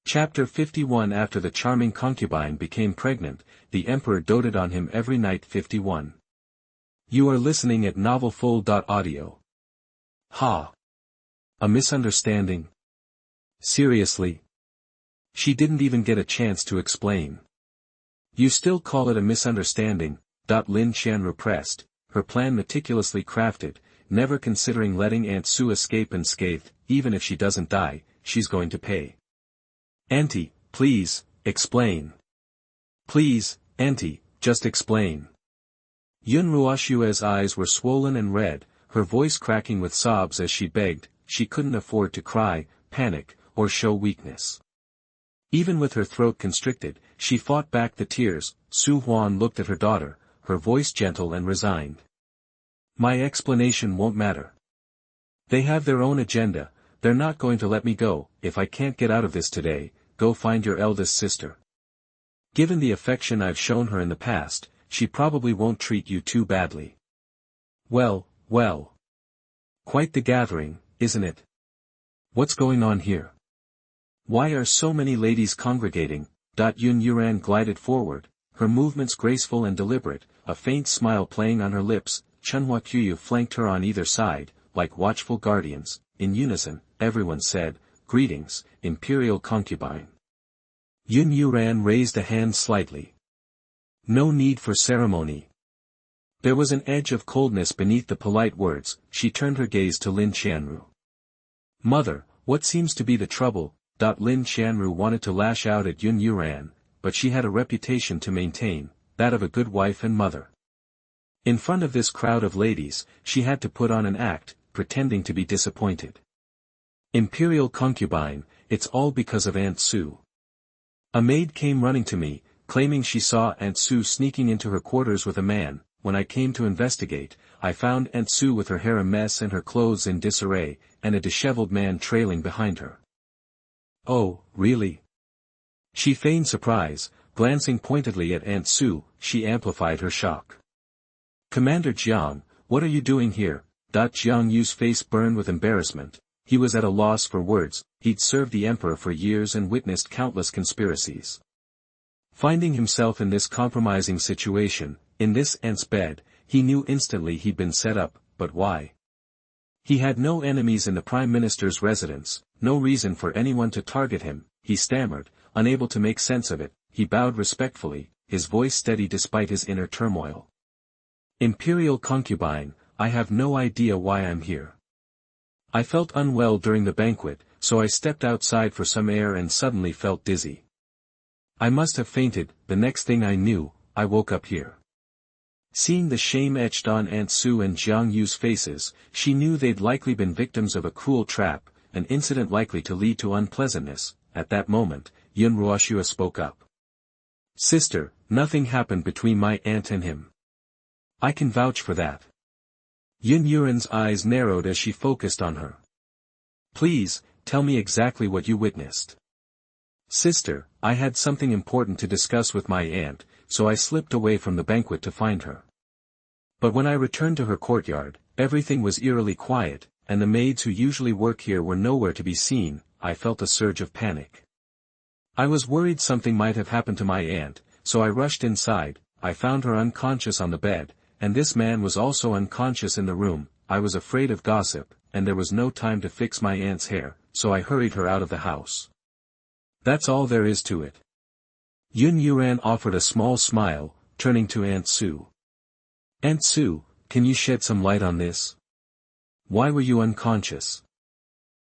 Chapter 51. After the charming concubine became pregnant, the emperor doted on him every night. 51. You are listening at novelfull.audio. Ha! A misunderstanding? Seriously? She didn't even get a chance to explain. You still call it a misunderstanding? Lin Qianru pressed, her plan meticulously crafted, never considering letting Aunt Sue escape unscathed. Even if she doesn't die, she's going to pay. Auntie, please, explain. Please, Auntie, just explain. Yun Ruoshue's eyes were swollen and red, her voice cracking with sobs as she begged. She couldn't afford to cry, panic, or show weakness. Even with her throat constricted, she fought back the tears. Su Huan looked at her daughter, her voice gentle and resigned. My explanation won't matter. They have their own agenda. They're not going to let me go. If I can't get out of this today, go find your eldest sister. Given the affection I've shown her in the past, she probably won't treat you too badly. Well. Quite the gathering, isn't it? What's going on here? Why are so many ladies congregating? Yun Yuran glided forward, her movements graceful and deliberate, a faint smile playing on her lips. Chunhua Kuyu flanked her on either side, like watchful guardians. In unison, everyone said, Greetings, Imperial Concubine. Yun Yuran raised a hand slightly. No need for ceremony. There was an edge of coldness beneath the polite words. She turned her gaze to Lin Qianru. Mother, what seems to be the trouble? Lin Qianru wanted to lash out at Yun Yuran, but she had a reputation to maintain, that of a good wife and mother. In front of this crowd of ladies, she had to put on an act, pretending to be disappointed. Imperial Concubine, it's all because of Aunt Sue. A maid came running to me, claiming she saw Aunt Sue sneaking into her quarters with a man. When I came to investigate, I found Aunt Sue with her hair a mess and her clothes in disarray, and a disheveled man trailing behind her. Oh, really? She feigned surprise, glancing pointedly at Aunt Sue. She amplified her shock. Commander Jiang, what are you doing here? Jiang Yu's face burned with embarrassment. He was at a loss for words. He'd served the emperor for years and witnessed countless conspiracies. Finding himself in this compromising situation, in this aunt's bed, he knew instantly he'd been set up. But why? He had no enemies in the Prime Minister's residence, no reason for anyone to target him. He stammered, unable to make sense of it. He bowed respectfully, his voice steady despite his inner turmoil. Imperial Concubine, I have no idea why I'm here. I felt unwell during the banquet, so I stepped outside for some air and suddenly felt dizzy. I must have fainted. The next thing I knew, I woke up here. Seeing the shame etched on Aunt Sue and Jiang Yu's faces, she knew they'd likely been victims of a cruel trap, an incident likely to lead to unpleasantness. At that moment, Yun Ruoshua spoke up. Sister, nothing happened between my aunt and him. I can vouch for that. Yun Yuran's eyes narrowed as she focused on her. Please, tell me exactly what you witnessed. Sister, I had something important to discuss with my aunt, so I slipped away from the banquet to find her. But when I returned to her courtyard, everything was eerily quiet, and the maids who usually work here were nowhere to be seen. I felt a surge of panic. I was worried something might have happened to my aunt, so I rushed inside. I found her unconscious on the bed, and this man was also unconscious in the room. I was afraid of gossip, and there was no time to fix my aunt's hair, so I hurried her out of the house. That's all there is to it. Yun Yuran offered a small smile, turning to Aunt Sue. Aunt Sue, can you shed some light on this? Why were you unconscious?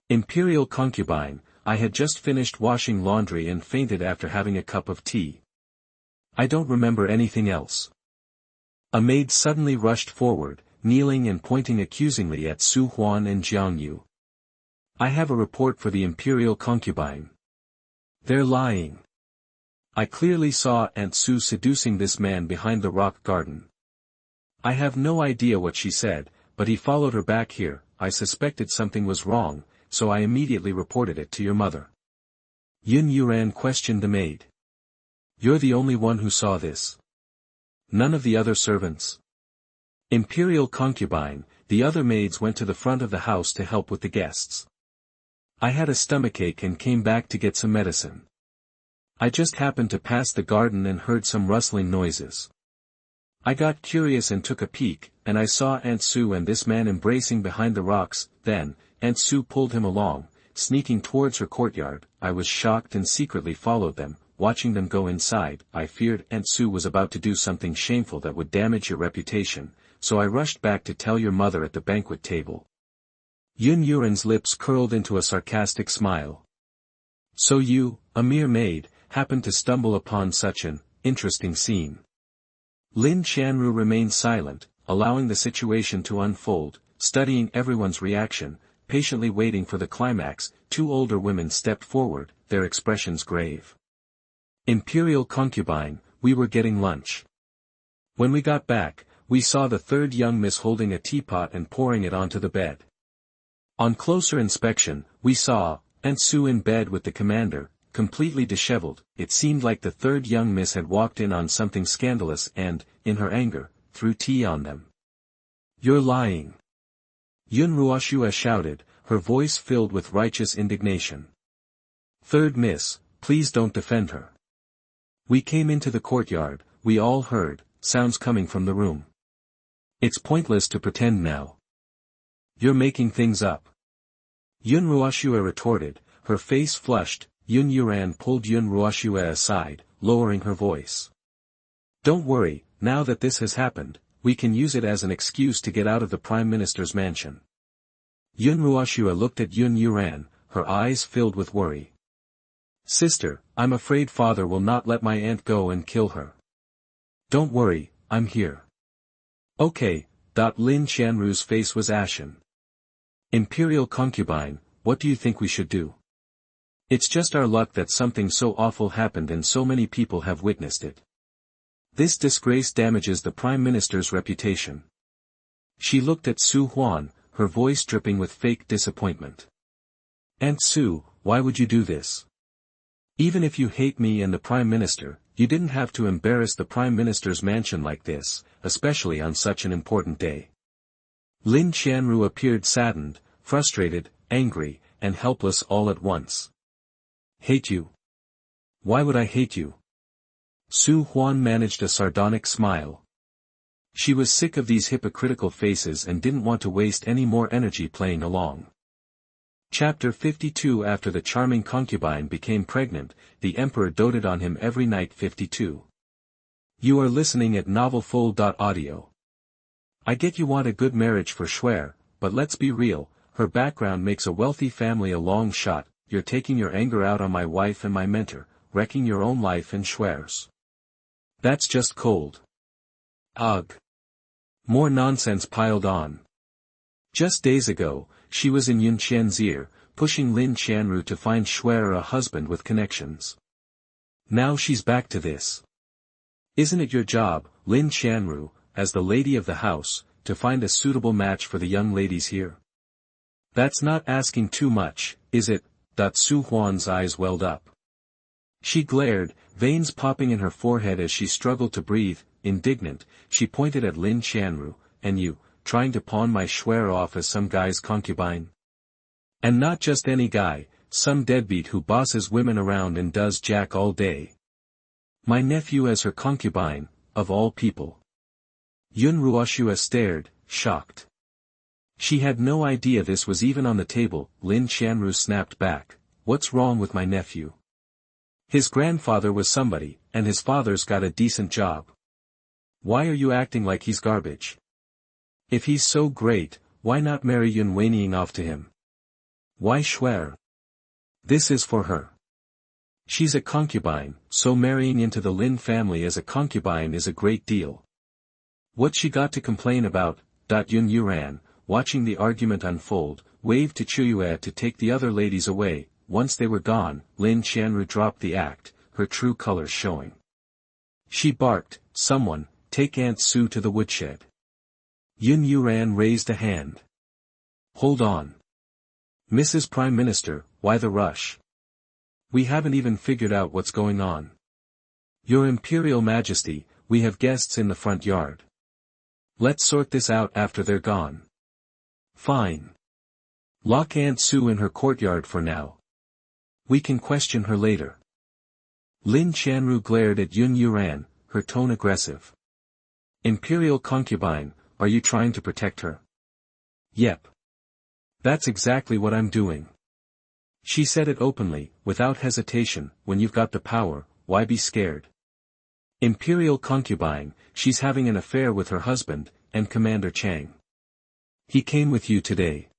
Imperial Concubine, I had just finished washing laundry and fainted after having a cup of tea. I don't remember anything else. A maid suddenly rushed forward, kneeling and pointing accusingly at Su Huan and Jiang Yu. I have a report for the Imperial Concubine. They're lying. I clearly saw Aunt Sue seducing this man behind the rock garden. I have no idea what she said, but he followed her back here. I suspected something was wrong, so I immediately reported it to your mother. Yun Yuran questioned the maid. You're the only one who saw this. None of the other servants? Imperial Concubine, the other maids went to the front of the house to help with the guests. I had a stomachache and came back to get some medicine. I just happened to pass the garden and heard some rustling noises. I got curious and took a peek, and I saw Aunt Sue and this man embracing behind the rocks. Then, Aunt Sue pulled him along, sneaking towards her courtyard. I was shocked and secretly followed them, watching them go inside. I feared Aunt Sue was about to do something shameful that would damage your reputation, so I rushed back to tell your mother at the banquet table. Yun Yuren's lips curled into a sarcastic smile. So you, a mere maid, happened to stumble upon such an interesting scene. Lin Qianru remained silent, allowing the situation to unfold, studying everyone's reaction, patiently waiting for the climax. Two older women stepped forward, their expressions grave. Imperial concubine, we were getting lunch. When we got back, we saw the third young miss holding a teapot and pouring it onto the bed. On closer inspection, we saw Aunt Sue in bed with the commander, completely disheveled. It seemed like the third young miss had walked in on something scandalous and, in her anger, threw tea on them. You're lying. Yun Ruoshua shouted, her voice filled with righteous indignation. Third miss, please don't defend her. We came into the courtyard, we all heard sounds coming from the room. It's pointless to pretend now. You're making things up. Yun Ruoshua retorted, her face flushed. Yun Yuran pulled Yun Ruoshua aside, lowering her voice. Don't worry, now that this has happened, we can use it as an excuse to get out of the Prime Minister's mansion. Yun Ruoshua looked at Yun Yuran, her eyes filled with worry. Sister, I'm afraid father will not let my aunt go and kill her. Don't worry, I'm here. Okay. Lin Qianru's face was ashen. Imperial concubine, what do you think we should do? It's just our luck that something so awful happened and so many people have witnessed it. This disgrace damages the Prime Minister's reputation. She looked at Su Huan, her voice dripping with fake disappointment. Aunt Sue, why would you do this? Even if you hate me and the Prime Minister, you didn't have to embarrass the Prime Minister's mansion like this, especially on such an important day. Lin Qianru appeared saddened, frustrated, angry, and helpless all at once. Hate you? Why would I hate you? Su Huan managed a sardonic smile. She was sick of these hypocritical faces and didn't want to waste any more energy playing along. Chapter 52. After the charming concubine became pregnant, the emperor doted on him every night. 52. You are listening at novelfull.audio. I get you want a good marriage for Schwer, but let's be real, her background makes a wealthy family a long shot. You're taking your anger out on my wife and my mentor, wrecking your own life and Schwer's. That's just cold. Ugh. More nonsense piled on. Just days ago, she was in Yun Qian's ear, pushing Lin Qianru to find Schwer a husband with connections. Now she's back to this. Isn't it your job, Lin Qianru, as the lady of the house, to find a suitable match for the young ladies here? That's not asking too much, is it? Su Huan's eyes welled up. She glared, veins popping in her forehead as she struggled to breathe. Indignant, she pointed at Lin Qianru, and you, trying to pawn my Schwer off as some guy's concubine? And not just any guy, some deadbeat who bosses women around and does jack all day. My nephew as her concubine, of all people. Yun Ruoshua stared, shocked. She had no idea this was even on the table. Lin Qianru snapped back. What's wrong with my nephew? His grandfather was somebody, and his father's got a decent job. Why are you acting like he's garbage? If he's so great, why not marry Yun Weining off to him? Why Schwer? This is for her. She's a concubine, so marrying into the Lin family as a concubine is a great deal. What's she got to complain about? Yun Yuran, watching the argument unfold, waved to Chuyue to take the other ladies away. Once they were gone, Lin Qianru dropped the act, her true colors showing. She barked, someone, take Aunt Sue to the woodshed. Yun Yuran raised a hand. Hold on. Mrs. Prime Minister, why the rush? We haven't even figured out what's going on. Your Imperial Majesty, we have guests in the front yard. Let's sort this out after they're gone. Fine. Lock Aunt Sue in her courtyard for now. We can question her later. Lin Qianru glared at Yun Yuran, her tone aggressive. Imperial concubine, are you trying to protect her? Yep. That's exactly what I'm doing. She said it openly, without hesitation. When you've got the power, why be scared? Imperial concubine, she's having an affair with her husband, and Commander Chang. He came with you today.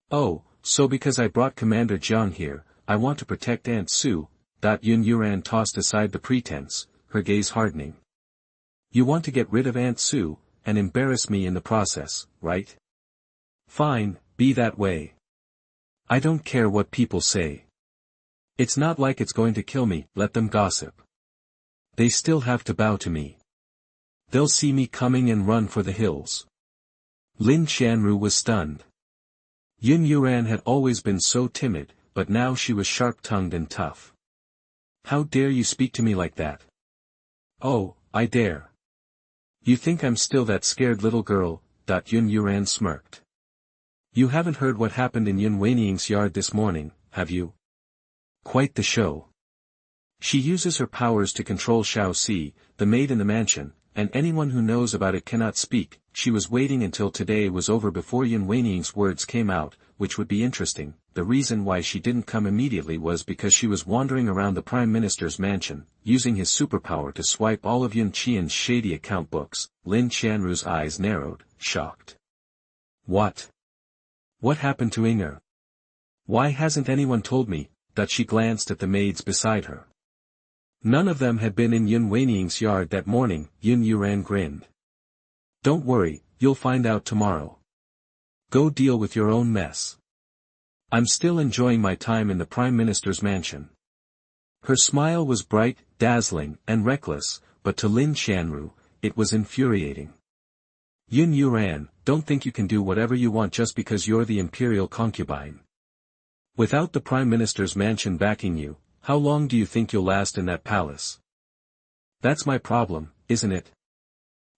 Oh, so because I brought Commander Jiang here, I want to protect Aunt Su. Yun Yuran tossed aside the pretense, her gaze hardening. You want to get rid of Aunt Su, and embarrass me in the process, right? Fine, be that way. I don't care what people say. It's not like it's going to kill me, let them gossip. They still have to bow to me. They'll see me coming and run for the hills. Lin Qianru was stunned. Yun Yuran had always been so timid, but now she was sharp-tongued and tough. How dare you speak to me like that? Oh, I dare. You think I'm still that scared little girl? Yun Yuran smirked. You haven't heard what happened in Yun Weiniang's yard this morning, have you? Quite the show. She uses her powers to control Xiao Si, the maid in the mansion, and anyone who knows about it cannot speak. She was waiting until today was over before Yun Weiniang's words came out, which would be interesting. The reason why she didn't come immediately was because she was wandering around the Prime Minister's mansion, using his superpower to swipe all of Yun Qian's shady account books. Lin Qianru's eyes narrowed, shocked. What? What happened to Inger? Why hasn't anyone told me? She glanced at the maids beside her. None of them had been in Yun Weiniang's yard that morning. Yun Yuran grinned. Don't worry, you'll find out tomorrow. Go deal with your own mess. I'm still enjoying my time in the Prime Minister's mansion. Her smile was bright, dazzling, and reckless, but to Lin Qianru, it was infuriating. Yun Yuran, don't think you can do whatever you want just because you're the imperial concubine. Without the Prime Minister's mansion backing you, how long do you think you'll last in that palace? That's my problem, isn't it?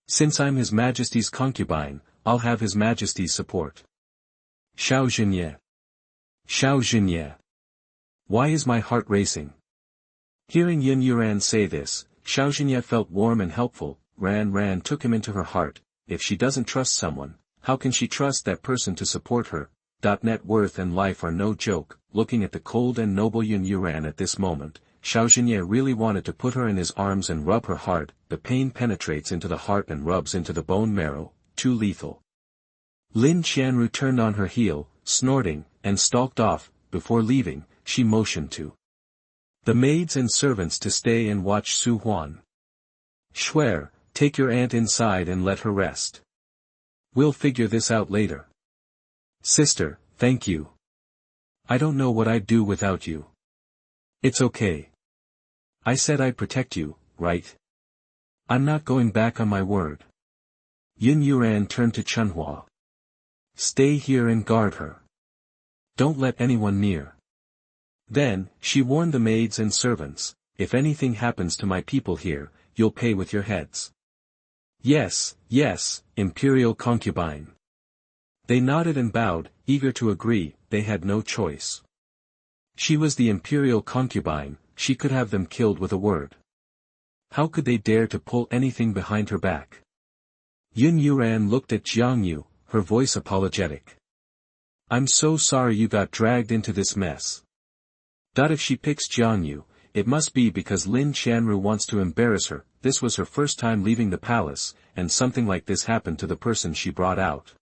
Since I'm His Majesty's concubine, I'll have His Majesty's support. Xiao Zhenye. Xiao Zhenye. Why is my heart racing? Hearing Yun Yuran say this, Xiao Zhenye felt warm and helpful. Ran took him into her heart. If she doesn't trust someone, how can she trust that person to support her? Net worth and life are no joke. Looking at the cold and noble Yun Yuran at this moment, Xiao Zhenye really wanted to put her in his arms and rub her hard. The pain penetrates into the heart and rubs into the bone marrow, too lethal. Lin Qianru turned on her heel, snorting, and stalked off. Before leaving, she motioned to the maids and servants to stay and watch Su Huan. Shuer, take your aunt inside and let her rest. We'll figure this out later. Sister, thank you. I don't know what I'd do without you. It's okay. I said I'd protect you, right? I'm not going back on my word. Yun Yuran turned to Chunhua. Stay here and guard her. Don't let anyone near. Then, she warned the maids and servants, if anything happens to my people here, you'll pay with your heads. Yes, Imperial concubine. They nodded and bowed, eager to agree. They had no choice. She was the Imperial concubine, she could have them killed with a word. How could they dare to pull anything behind her back? Yun Yuran looked at Jiang Yu, her voice apologetic. I'm so sorry you got dragged into this mess. If she picks Jiang Yu, it must be because Lin Qianru wants to embarrass her. This was her first time leaving the palace, and something like this happened to the person she brought out.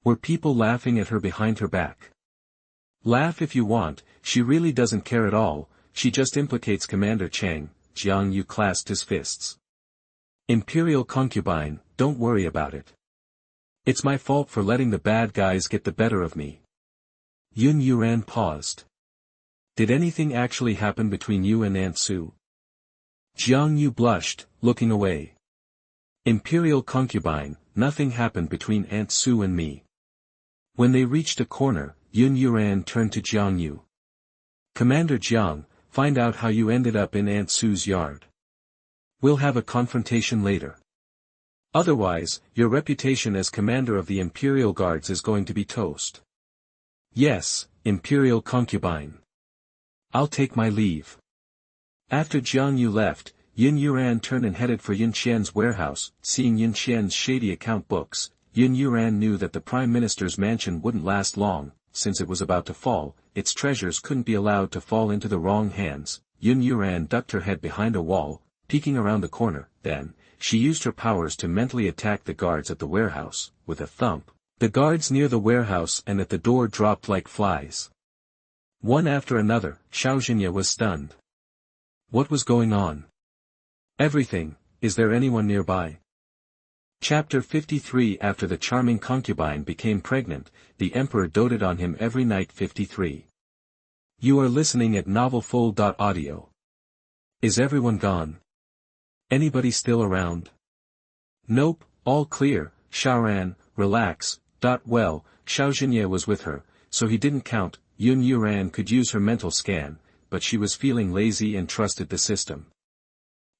Were people laughing at her behind her back? Laugh if you want, she really doesn't care at all, she just implicates Commander Chang. Jiang Yu clasped his fists. Imperial concubine, don't worry about it. It's my fault for letting the bad guys get the better of me. Yun Yuran paused. Did anything actually happen between you and Aunt Su? Jiang Yu blushed, looking away. Imperial concubine, nothing happened between Aunt Su and me. When they reached a corner, Yun Yuran turned to Jiang Yu. Commander Jiang, find out how you ended up in Aunt Su's yard. We'll have a confrontation later. Otherwise, your reputation as commander of the Imperial Guards is going to be toast. Yes, Imperial concubine. I'll take my leave. After Jiang Yu left, Yin Yuran turned and headed for Yin Qian's warehouse. Seeing Yin Qian's shady account books, Yin Yuran knew that the Prime Minister's mansion wouldn't last long, since it was about to fall. Its treasures couldn't be allowed to fall into the wrong hands. Yin Yuran ducked her head behind a wall, peeking around the corner. Then, she used her powers to mentally attack the guards at the warehouse. With a thump, the guards near the warehouse and at the door dropped like flies. One after another, Xiaoxinya was stunned. What was going on? Everything. Is there anyone nearby? Chapter 53. After the charming concubine became pregnant, the emperor doted on him every night. 53. You are listening at novelfull.audio. Is everyone gone? Anybody still around? Nope, all clear. Xiaoran, relax. Well, Xiaoxinya was with her, so he didn't count. Yin Yuran could use her mental scan, but she was feeling lazy and trusted the system.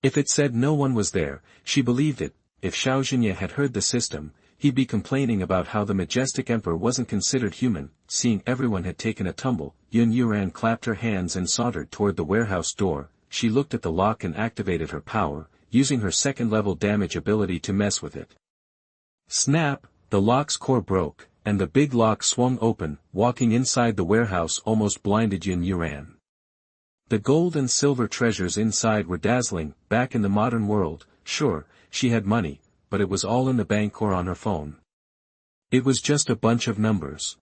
If it said no one was there, she believed it. If Xiaoxinya had heard the system, he'd be complaining about how the majestic emperor wasn't considered human. Seeing everyone had taken a tumble, Yin Yuran clapped her hands and sauntered toward the warehouse door. She looked at the lock and activated her power, using her second-level damage ability to mess with it. Snap! The lock's core broke, and the big lock swung open. Walking inside the warehouse almost blinded Yin Yuran. The gold and silver treasures inside were dazzling. Back in the modern world, sure, she had money, but it was all in the bank or on her phone. It was just a bunch of numbers.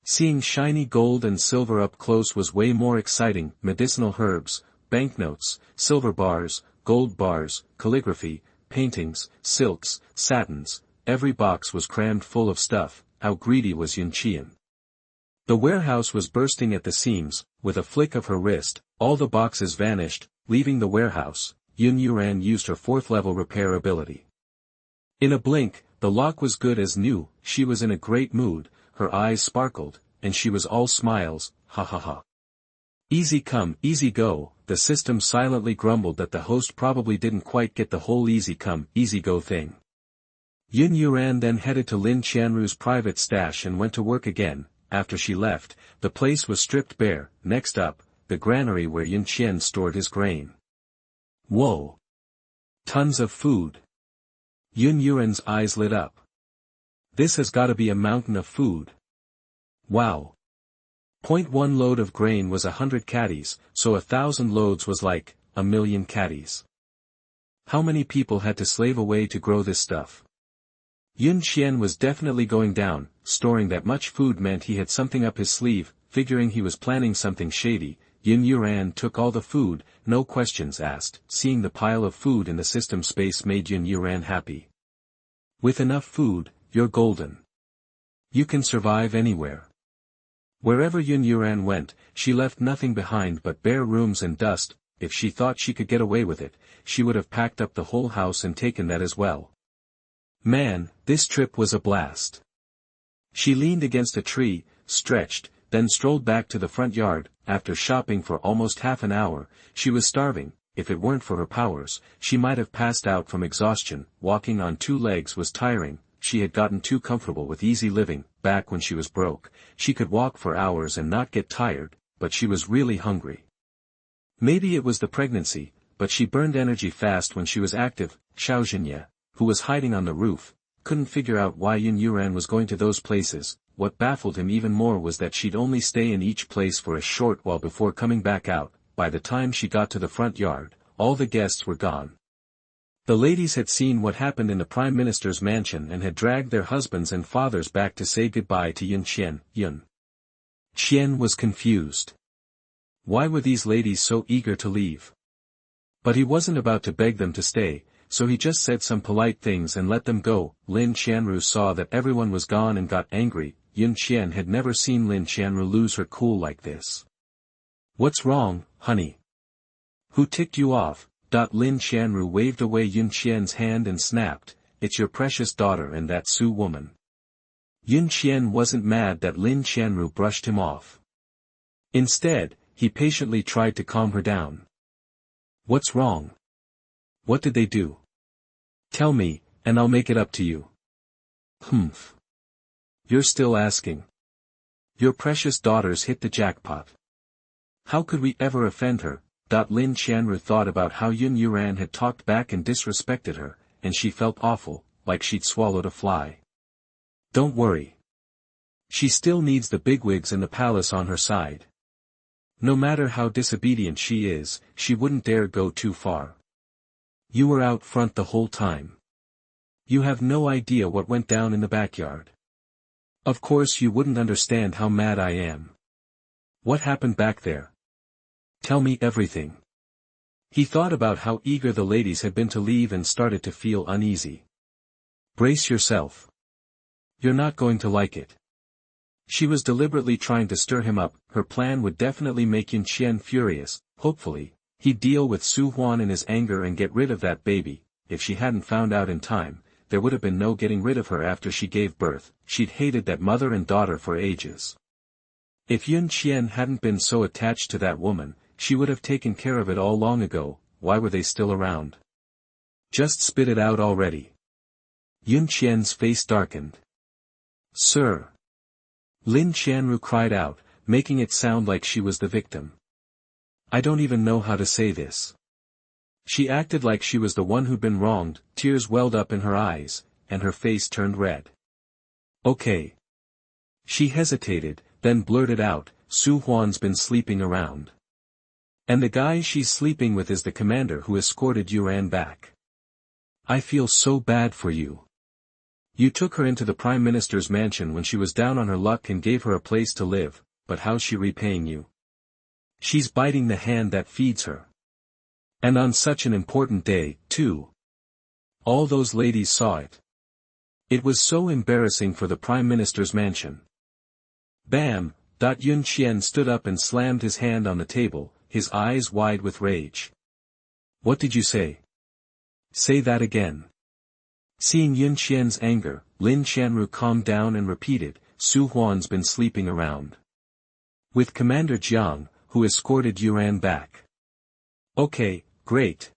Seeing shiny gold and silver up close was way more exciting. Medicinal herbs, banknotes, silver bars, gold bars, calligraphy, paintings, silks, satins, every box was crammed full of stuff. How greedy was Yin Qian. The warehouse was bursting at the seams. With a flick of her wrist, all the boxes vanished, leaving the warehouse. Yin Yuran used her fourth-level repair ability. In a blink, the lock was good as new. She was in a great mood, her eyes sparkled, and she was all smiles. Ha ha ha. Easy come, easy go. The system silently grumbled that the host probably didn't quite get the whole easy come, easy go thing. Yin Yuran then headed to Lin Qianru's private stash and went to work again. After she left, the place was stripped bare. Next up, the granary where Yin Qian stored his grain. Whoa! Tons of food. Yin Yuran's eyes lit up. This has gotta be a mountain of food. Wow! 0.1 load of grain was 100 caddies, so 1,000 loads was like 1,000,000 caddies. How many people had to slave away to grow this stuff? Yin Qian was definitely going down. Storing that much food meant he had something up his sleeve. Figuring he was planning something shady, Yin Yuran took all the food, no questions asked. Seeing the pile of food in the system space made Yin Yuran happy. With enough food, you're golden. You can survive anywhere. Wherever Yin Yuran went, she left nothing behind but bare rooms and dust. If she thought she could get away with it, she would have packed up the whole house and taken that as well. Man, this trip was a blast. She leaned against a tree, stretched, then strolled back to the front yard. After shopping for almost half an hour, she was starving. If it weren't for her powers, she might have passed out from exhaustion. Walking on two legs was tiring. She had gotten too comfortable with easy living. Back when she was broke, she could walk for hours and not get tired, but she was really hungry. Maybe it was the pregnancy, but she burned energy fast when she was active. Xiaoxinya, who was hiding on the roof, couldn't figure out why Yin Yuran was going to those places. What baffled him even more was that she'd only stay in each place for a short while before coming back out. By the time she got to the front yard, all the guests were gone. The ladies had seen what happened in the Prime Minister's mansion and had dragged their husbands and fathers back to say goodbye to Yin Qian. Yin Qian was confused. Why were these ladies so eager to leave? But he wasn't about to beg them to stay, so he just said some polite things and let them go. Lin Qianru saw that everyone was gone and got angry. Yin Qian had never seen Lin Qianru lose her cool like this. What's wrong, honey? Who ticked you off? Lin Qianru waved away Yin Qian's hand and snapped, it's your precious daughter and that Su woman. Yin Qian wasn't mad that Lin Qianru brushed him off. Instead, he patiently tried to calm her down. What's wrong? What did they do? Tell me, and I'll make it up to you. Humph. You're still asking. Your precious daughters hit the jackpot. How could we ever offend her? Lin Qianru thought about how Yun Yuran had talked back and disrespected her, and she felt awful, like she'd swallowed a fly. Don't worry. She still needs the bigwigs in the palace on her side. No matter how disobedient she is, she wouldn't dare go too far. You were out front the whole time. You have no idea what went down in the backyard. Of course you wouldn't understand how mad I am. What happened back there? Tell me everything. He thought about how eager the ladies had been to leave and started to feel uneasy. Brace yourself. You're not going to like it. She was deliberately trying to stir him up. Her plan would definitely make Yun Qian furious. Hopefully, he'd deal with Su Huan in his anger and get rid of that baby. If she hadn't found out in time, there would have been no getting rid of her after she gave birth. She'd hated that mother and daughter for ages. If Yun Qian hadn't been so attached to that woman, she would have taken care of it all long ago. Why were they still around? Just spit it out already. Yun Qian's face darkened. Sir. Lin Qianru cried out, making it sound like she was the victim. I don't even know how to say this. She acted like she was the one who'd been wronged. Tears welled up in her eyes, and her face turned red. Okay. She hesitated, then blurted out, Su Huan's been sleeping around. And the guy she's sleeping with is the commander who escorted Yuran back. I feel so bad for you. You took her into the Prime Minister's mansion when she was down on her luck and gave her a place to live, but how's she repaying you? She's biting the hand that feeds her. And on such an important day, too. All those ladies saw it. It was so embarrassing for the Prime Minister's mansion. Bam! Yun Qian stood up and slammed his hand on the table, his eyes wide with rage. What did you say? Say that again. Seeing Yun Qian's anger, Lin Qianru calmed down and repeated, Su Huan's been sleeping around. With Commander Jiang, who escorted Yuran back. Okay, great.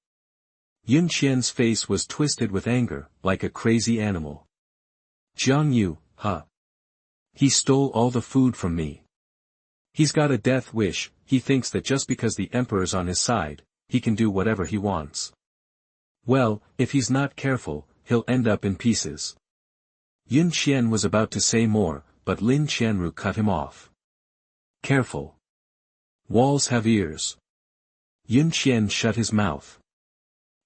Yun Qian's face was twisted with anger, like a crazy animal. Jiang Yu, huh? He stole all the food from me. He's got a death wish. He thinks that just because the emperor's on his side, he can do whatever he wants. Well, if he's not careful, he'll end up in pieces. Yun Qian was about to say more, but Lin Qianru cut him off. Careful. Walls have ears. Yun Qian shut his mouth.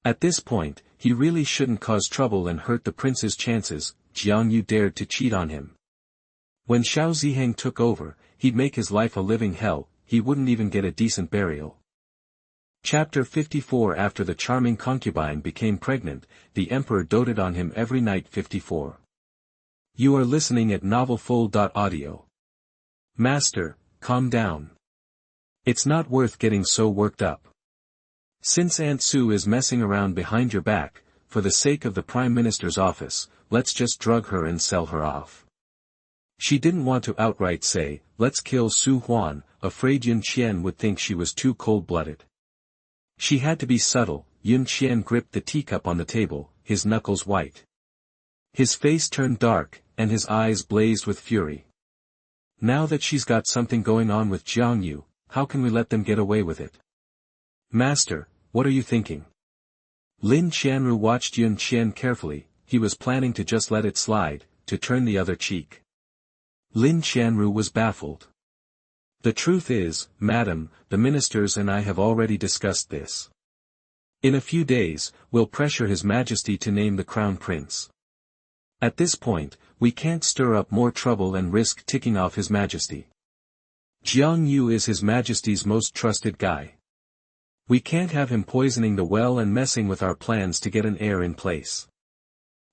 At this point, he really shouldn't cause trouble and hurt the prince's chances. Jiang Yu dared to cheat on him. When Xiao Ziheng took over, he'd make his life a living hell. He wouldn't even get a decent burial. Chapter 54. After the charming concubine became pregnant, the emperor doted on him every night. 54. You are listening at novelfull.audio. Master, calm down. It's not worth getting so worked up. Since Aunt Sue is messing around behind your back, for the sake of the Prime Minister's office, let's just drug her and sell her off. She didn't want to outright say, let's kill Su Huan, afraid Yun Qian would think she was too cold-blooded. She had to be subtle. Yun Qian gripped the teacup on the table, his knuckles white. His face turned dark, and his eyes blazed with fury. Now that she's got something going on with Jiang Yu, how can we let them get away with it? Master, what are you thinking? Lin Qianru watched Yun Qian carefully. He was planning to just let it slide, to turn the other cheek. Lin Qianru was baffled. The truth is, madam, the ministers and I have already discussed this. In a few days, we'll pressure His Majesty to name the crown prince. At this point, we can't stir up more trouble and risk ticking off His Majesty. Jiang Yu is His Majesty's most trusted guy. We can't have him poisoning the well and messing with our plans to get an heir in place.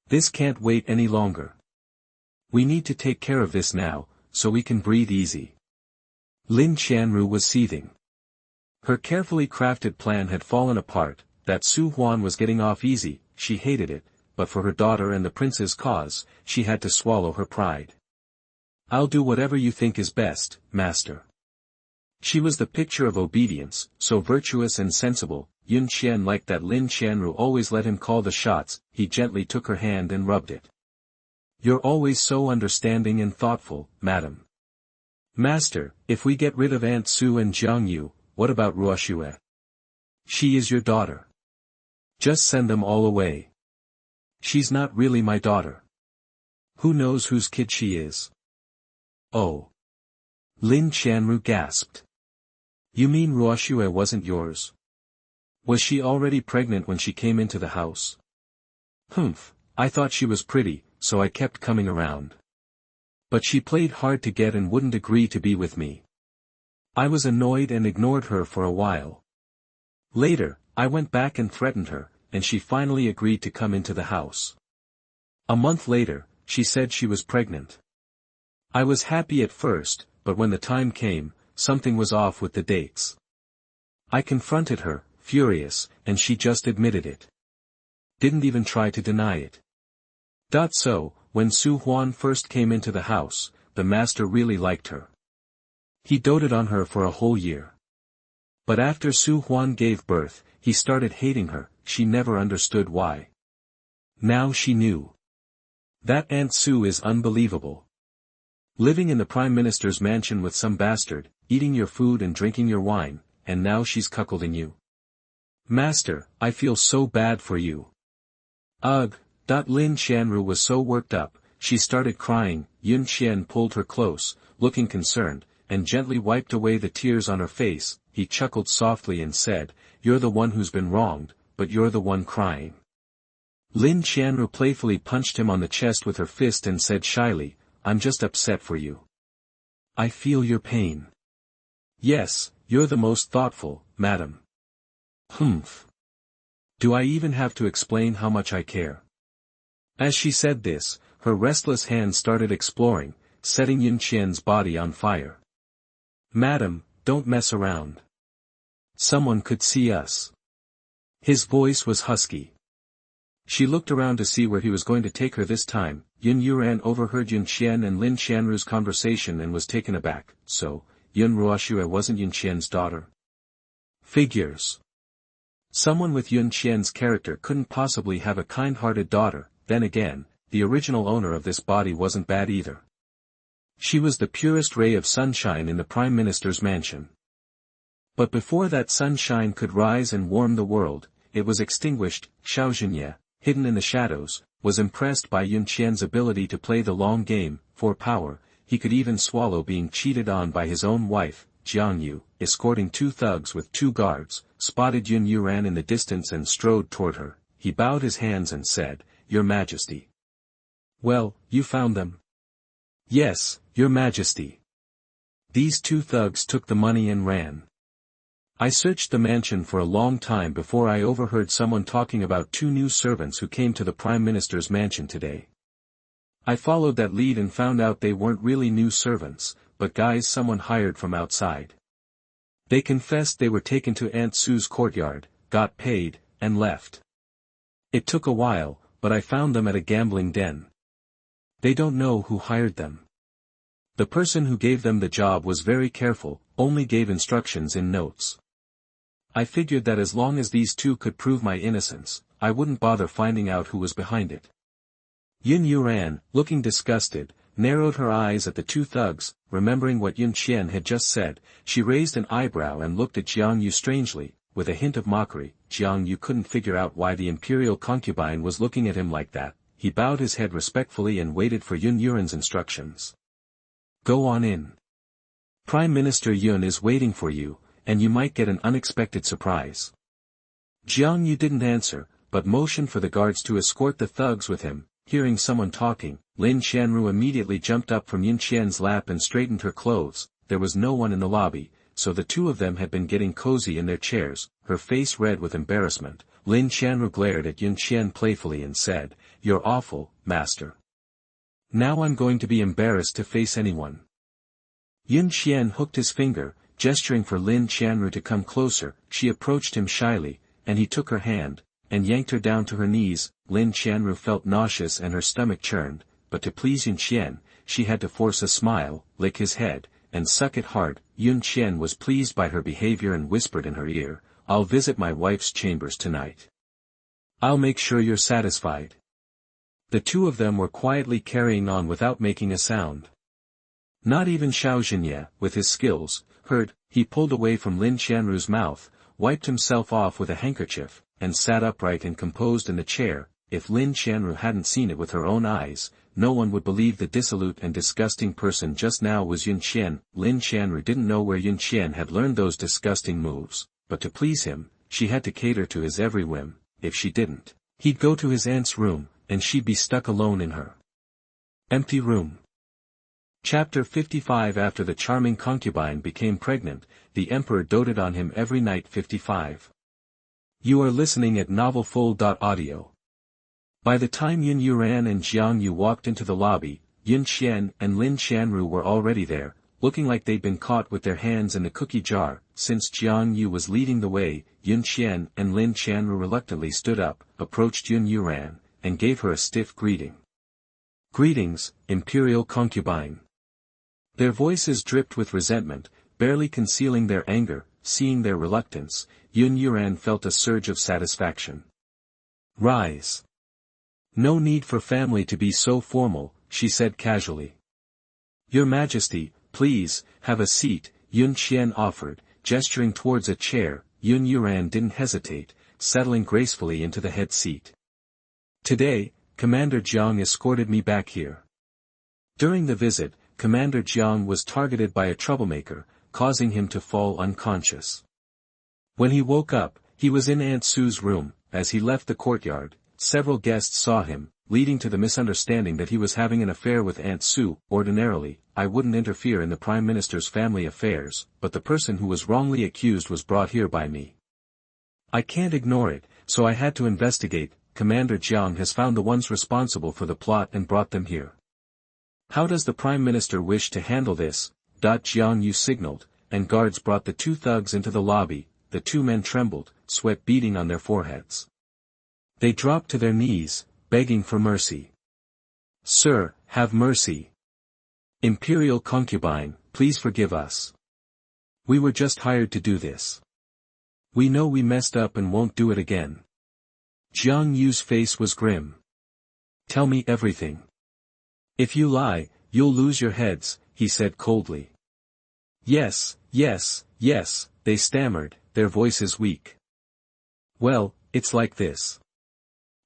This can't wait any longer. We need to take care of this now, so we can breathe easy. Lin Qianru was seething. Her carefully crafted plan had fallen apart. That Su Huan was getting off easy, she hated it, but for her daughter and the prince's cause, she had to swallow her pride. I'll do whatever you think is best, master. She was the picture of obedience, so virtuous and sensible. Yun Qian liked that Lin Qianru always let him call the shots. He gently took her hand and rubbed it. You're always so understanding and thoughtful, madam. Master, if we get rid of Aunt Sue and Jiang Yu, what about Ruoxue? She is your daughter. Just send them all away. She's not really my daughter. Who knows whose kid she is? Oh. Lin Qianru gasped. You mean Ruoxue wasn't yours? Was she already pregnant when she came into the house? Humph, I thought she was pretty, so I kept coming around. But she played hard to get and wouldn't agree to be with me. I was annoyed and ignored her for a while. Later, I went back and threatened her, and she finally agreed to come into the house. A month later, she said she was pregnant. I was happy at first, but when the time came, something was off with the dates. I confronted her, furious, and she just admitted it. Didn't even try to deny it. So, when Su Huan first came into the house, the master really liked her. He doted on her for a whole year. But after Su Huan gave birth, he started hating her. She never understood why. Now she knew. That Aunt Su is unbelievable. Living in the Prime Minister's mansion with some bastard, eating your food and drinking your wine, and now she's cuckolding you. Master, I feel so bad for you. Ugh. Lin Qianru was so worked up, she started crying. Yun Qian pulled her close, looking concerned, and gently wiped away the tears on her face. He chuckled softly and said, You're the one who's been wronged, but you're the one crying. Lin Qianru playfully punched him on the chest with her fist and said shyly, I'm just upset for you. I feel your pain. Yes, you're the most thoughtful, madam. Humph. Do I even have to explain how much I care? As she said this, her restless hand started exploring, setting Yun Qian's body on fire. Madam, don't mess around. Someone could see us. His voice was husky. She looked around to see where he was going to take her this time. Yun Yuran overheard Yun Qian and Lin Qianru's conversation and was taken aback. So, Yun Ruoxue wasn't Yun Qian's daughter? Figures. Someone with Yun Qian's character couldn't possibly have a kind-hearted daughter. Then again, the original owner of this body wasn't bad either. She was the purest ray of sunshine in the Prime Minister's mansion. But before that sunshine could rise and warm the world, it was extinguished. Xiao Zhenye, hidden in the shadows, was impressed by Yun Qian's ability to play the long game. For power, he could even swallow being cheated on by his own wife. Jiang Yu, escorting 2 thugs with 2 guards, spotted Yun Yuran in the distance and strode toward her. He bowed his hands and said, Your Majesty. Well, you found them? Yes, Your Majesty. These 2 thugs took the money and ran. I searched the mansion for a long time before I overheard someone talking about 2 new servants who came to the Prime Minister's mansion today. I followed that lead and found out they weren't really new servants, but guys someone hired from outside. They confessed they were taken to Aunt Su's courtyard, got paid, and left. It took a while, but I found them at a gambling den. They don't know who hired them. The person who gave them the job was very careful, only gave instructions in notes. I figured that as long as these 2 could prove my innocence, I wouldn't bother finding out who was behind it. Yun Yuran, looking disgusted, narrowed her eyes at the 2 thugs. Remembering what Yun Qian had just said, she raised an eyebrow and looked at Jiang Yu strangely, with a hint of mockery. Jiang Yu couldn't figure out why the imperial concubine was looking at him like that. He bowed his head respectfully and waited for Yun Yuran's instructions. Go on in. Prime Minister Yun is waiting for you, and you might get an unexpected surprise. Jiang Yu didn't answer, but motioned for the guards to escort the thugs with him. Hearing someone talking, Lin Qianru immediately jumped up from Yun Qian's lap and straightened her clothes. There was no one in the lobby, so the 2 of them had been getting cozy in their chairs. Her face red with embarrassment, Lin Qianru glared at Yun Qian playfully and said, You're awful, master. Now I'm going to be embarrassed to face anyone. Yun Qian hooked his finger, gesturing for Lin Qianru to come closer. She approached him shyly, and he took her hand, and yanked her down to her knees. Lin Qianru felt nauseous and her stomach churned, but to please Yun Qian, she had to force a smile, lick his head, and suck it hard. Yun Qian was pleased by her behavior and whispered in her ear, I'll visit my wife's chambers tonight. I'll make sure you're satisfied. The 2 of them were quietly carrying on without making a sound. Not even Xiao Zhenye, with his skills, heard. He pulled away from Lin Qianru's mouth, wiped himself off with a handkerchief, and sat upright and composed in the chair. If Lin Qianru hadn't seen it with her own eyes, no one would believe the dissolute and disgusting person just now was Yun Qian. Lin Qianru didn't know where Yun Qian had learned those disgusting moves, but to please him, she had to cater to his every whim. If she didn't, he'd go to his aunt's room, and she'd be stuck alone in her empty room. Chapter 55. After the charming concubine became pregnant, the emperor doted on him every night. 55. You are listening at novelfull.audio. By the time Yun Yuran and Jiang Yu walked into the lobby, Yun Qian and Lin Qianru were already there, looking like they'd been caught with their hands in the cookie jar. Since Jiang Yu was leading the way, Yun Qian and Lin Qianru reluctantly stood up, approached Yun Yuran, and gave her a stiff greeting. Greetings, imperial concubine. Their voices dripped with resentment, barely concealing their anger. Seeing their reluctance, Yun Yuran felt a surge of satisfaction. Rise. No need for family to be so formal, she said casually. Your Majesty, please, have a seat, Yun Qian offered, gesturing towards a chair. Yun Yuran didn't hesitate, settling gracefully into the head seat. Today, Commander Jiang escorted me back here. During the visit, Commander Jiang was targeted by a troublemaker, causing him to fall unconscious. When he woke up, he was in Aunt Su's room. As he left the courtyard, several guests saw him, leading to the misunderstanding that he was having an affair with Aunt Su. Ordinarily, I wouldn't interfere in the Prime Minister's family affairs, but the person who was wrongly accused was brought here by me. I can't ignore it, so I had to investigate. Commander Jiang has found the ones responsible for the plot and brought them here. How does the Prime Minister wish to handle this? Jiang Yu signaled, and guards brought the two thugs into the lobby. The two men trembled, sweat beading on their foreheads. They dropped to their knees, begging for mercy. Sir, have mercy. Imperial concubine, please forgive us. We were just hired to do this. We know we messed up and won't do it again. Jiang Yu's face was grim. Tell me everything. If you lie, you'll lose your heads, he said coldly. Yes, yes, yes, they stammered, their voices weak. Well, it's like this.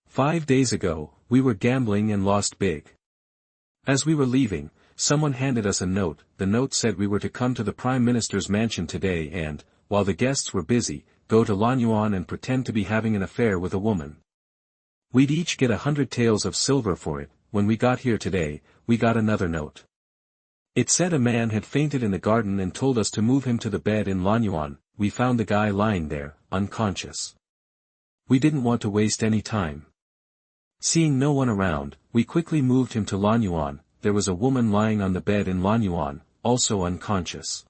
5 days ago, we were gambling and lost big. As we were leaving, someone handed us a note. The note said we were to come to the Prime Minister's mansion today and, while the guests were busy, go to Lanyuan and pretend to be having an affair with a woman. We'd each get 100 taels of silver for it. When we got here today, we got another note. It said a man had fainted in the garden and told us to move him to the bed in Lanyuan. We found the guy lying there, unconscious. We didn't want to waste any time. Seeing no one around, we quickly moved him to Lanyuan. There was a woman lying on the bed in Lanyuan, also unconscious.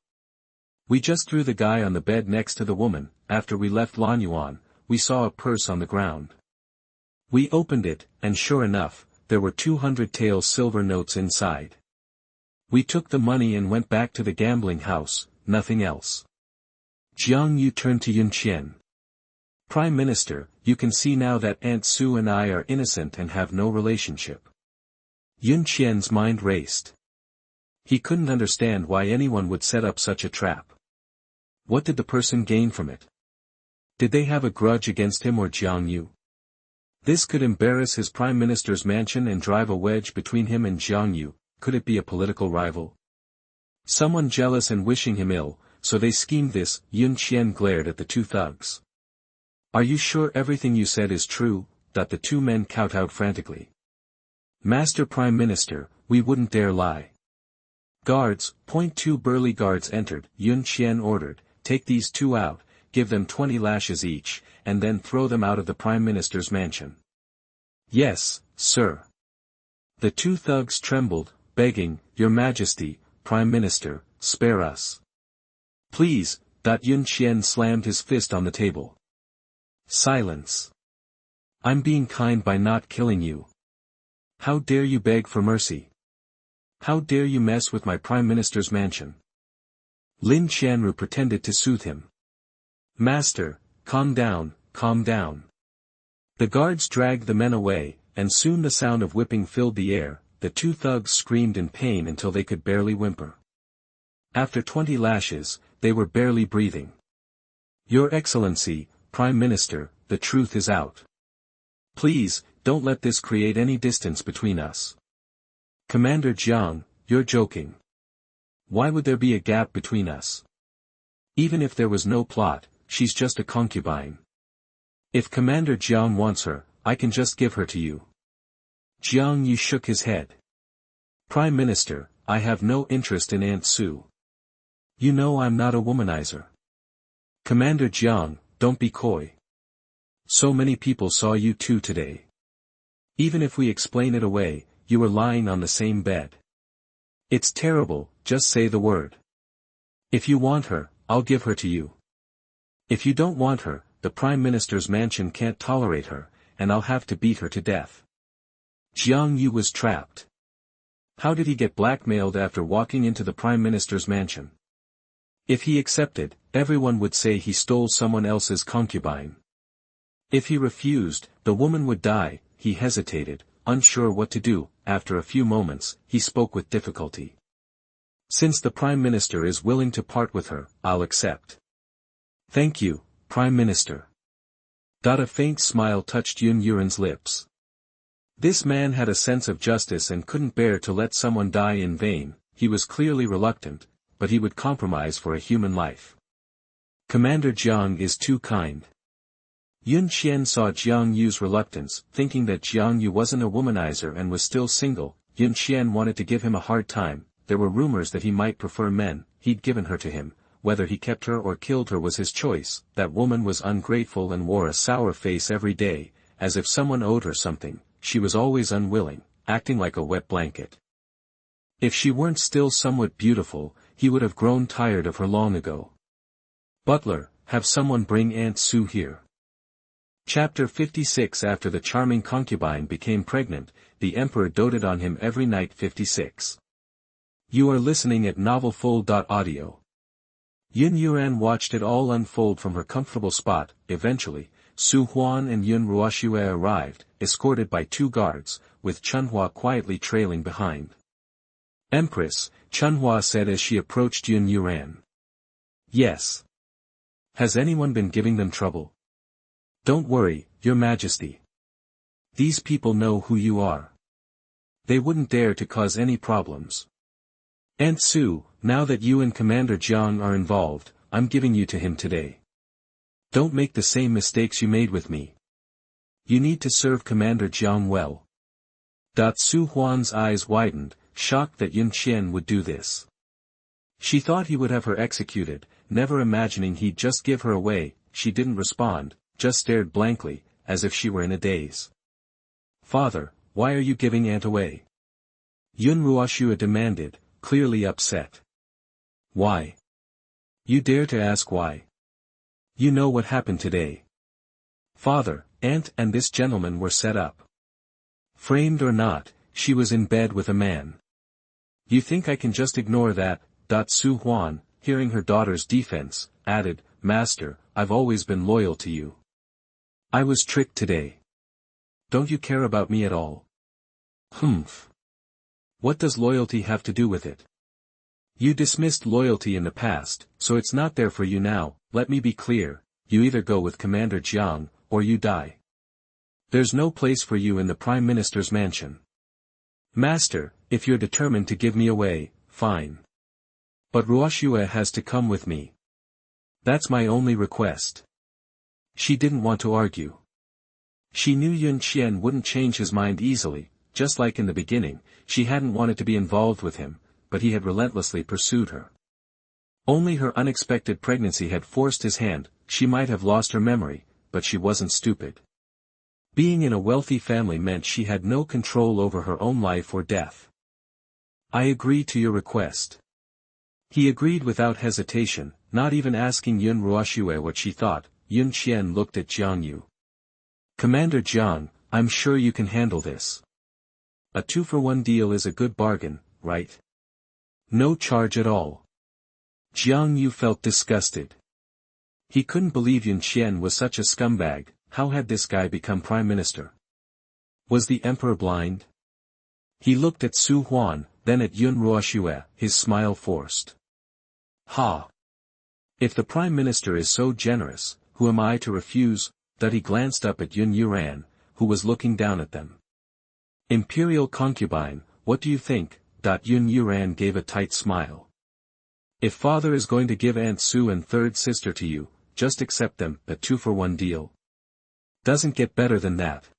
We just threw the guy on the bed next to the woman. After we left Lanyuan, we saw a purse on the ground. We opened it, and sure enough, there were 200 taels silver notes inside. We took the money and went back to the gambling house, nothing else. Jiang Yu turned to Yun Qian. Prime Minister, you can see now that Aunt Su and I are innocent and have no relationship. Yun Qian's mind raced. He couldn't understand why anyone would set up such a trap. What did the person gain from it? Did they have a grudge against him or Jiang Yu? This could embarrass his Prime Minister's mansion and drive a wedge between him and Jiang Yu. Could it be a political rival? Someone jealous and wishing him ill, so they schemed this. Yun Qian glared at the two thugs. Are you sure everything you said is true? The two men kowtowed frantically. Master Prime Minister, we wouldn't dare lie. Guards, point. 2 burly guards entered. Yun Qian ordered, take these two out, give them 20 lashes each, and then throw them out of the Prime Minister's mansion. Yes, sir. The two thugs trembled, begging, Your Majesty, Prime Minister, spare us. Please. Yun Qian slammed his fist on the table. Silence. I'm being kind by not killing you. How dare you beg for mercy? How dare you mess with my Prime Minister's mansion? Lin Qianru pretended to soothe him. Master, calm down, calm down. The guards dragged the men away, and soon the sound of whipping filled the air. The two thugs screamed in pain until they could barely whimper. After 20 lashes, they were barely breathing. Your Excellency, Prime Minister, the truth is out. Please, don't let this create any distance between us. Commander Jiang, you're joking. Why would there be a gap between us? Even if there was no plot, she's just a concubine. If Commander Jiang wants her, I can just give her to you. Jiang Yu shook his head. Prime Minister, I have no interest in Aunt Sue. You know I'm not a womanizer. Commander Jiang, don't be coy. So many people saw you two today. Even if we explain it away, you were lying on the same bed. It's terrible, just say the word. If you want her, I'll give her to you. If you don't want her, the Prime Minister's mansion can't tolerate her, and I'll have to beat her to death. Jiang Yu was trapped. How did he get blackmailed after walking into the Prime Minister's mansion? If he accepted, everyone would say he stole someone else's concubine. If he refused, the woman would die. He hesitated, unsure what to do. After a few moments, he spoke with difficulty. Since the Prime Minister is willing to part with her, I'll accept. Thank you, Prime Minister. A faint smile touched Yun Yuren's lips. This man had a sense of justice and couldn't bear to let someone die in vain. He was clearly reluctant, but he would compromise for a human life. Commander Jiang is too kind. Yun Qian saw Jiang Yu's reluctance, thinking that Jiang Yu wasn't a womanizer and was still single. Yun Qian wanted to give him a hard time. There were rumors that he might prefer men. He'd given her to him. Whether he kept her or killed her was his choice. That woman was ungrateful and wore a sour face every day, as if someone owed her something. She was always unwilling, acting like a wet blanket. If she weren't still somewhat beautiful, he would have grown tired of her long ago. Butler, have someone bring Aunt Sue here. Chapter 56. After the charming concubine became pregnant, the emperor doted on him every night. 56. You are listening at novelfull.audio. Yun Yuran watched it all unfold from her comfortable spot. Eventually, Su Huan and Yun Ruoxue arrived, escorted by 2 guards, with Chunhua quietly trailing behind. Empress, Chunhua said as she approached Yun Yuran. Yes. Has anyone been giving them trouble? Don't worry, Your Majesty. These people know who you are. They wouldn't dare to cause any problems. Aunt Sue, now that you and Commander Jiang are involved, I'm giving you to him today. Don't make the same mistakes you made with me. You need to serve Commander Jiang well. Su Huan's eyes widened, shocked that Yun Qian would do this. She thought he would have her executed, never imagining he'd just give her away. She didn't respond, just stared blankly, as if she were in a daze. Father, why are you giving Aunt away? Yun Ruoxue demanded, clearly upset. Why? You dare to ask why? You know what happened today. Father, Aunt and this gentleman were set up. Framed or not, she was in bed with a man. You think I can just ignore that? Su Huan, hearing her daughter's defense, added, Master, I've always been loyal to you. I was tricked today. Don't you care about me at all? Humph. What does loyalty have to do with it? You dismissed loyalty in the past, so it's not there for you now. Let me be clear, you either go with Commander Jiang, or you die. There's no place for you in the Prime Minister's mansion. Master, if you're determined to give me away, fine. But Ruoxue has to come with me. That's my only request. She didn't want to argue. She knew Yun Qian wouldn't change his mind easily. Just like in the beginning, she hadn't wanted to be involved with him, but he had relentlessly pursued her. Only her unexpected pregnancy had forced his hand. She might have lost her memory, but she wasn't stupid. Being in a wealthy family meant she had no control over her own life or death. I agree to your request. He agreed without hesitation, not even asking Yun Ruoxue what she thought. Yun Qian looked at Jiang Yu. Commander Jiang, I'm sure you can handle this. A 2-for-1 deal is a good bargain, right? No charge at all. Jiang Yu felt disgusted. He couldn't believe Yun Qian was such a scumbag. How had this guy become prime minister? Was the emperor blind? He looked at Su Huan, then at Yun Ruoxue, his smile forced. Ha! If the Prime Minister is so generous, who am I to refuse? That he glanced up at Yun Yuran, who was looking down at them. Imperial concubine, what do you think? Yun Yuran gave a tight smile. If father is going to give Aunt Sue and third sister to you, just accept them, a 2-for-1 deal. Doesn't get better than that.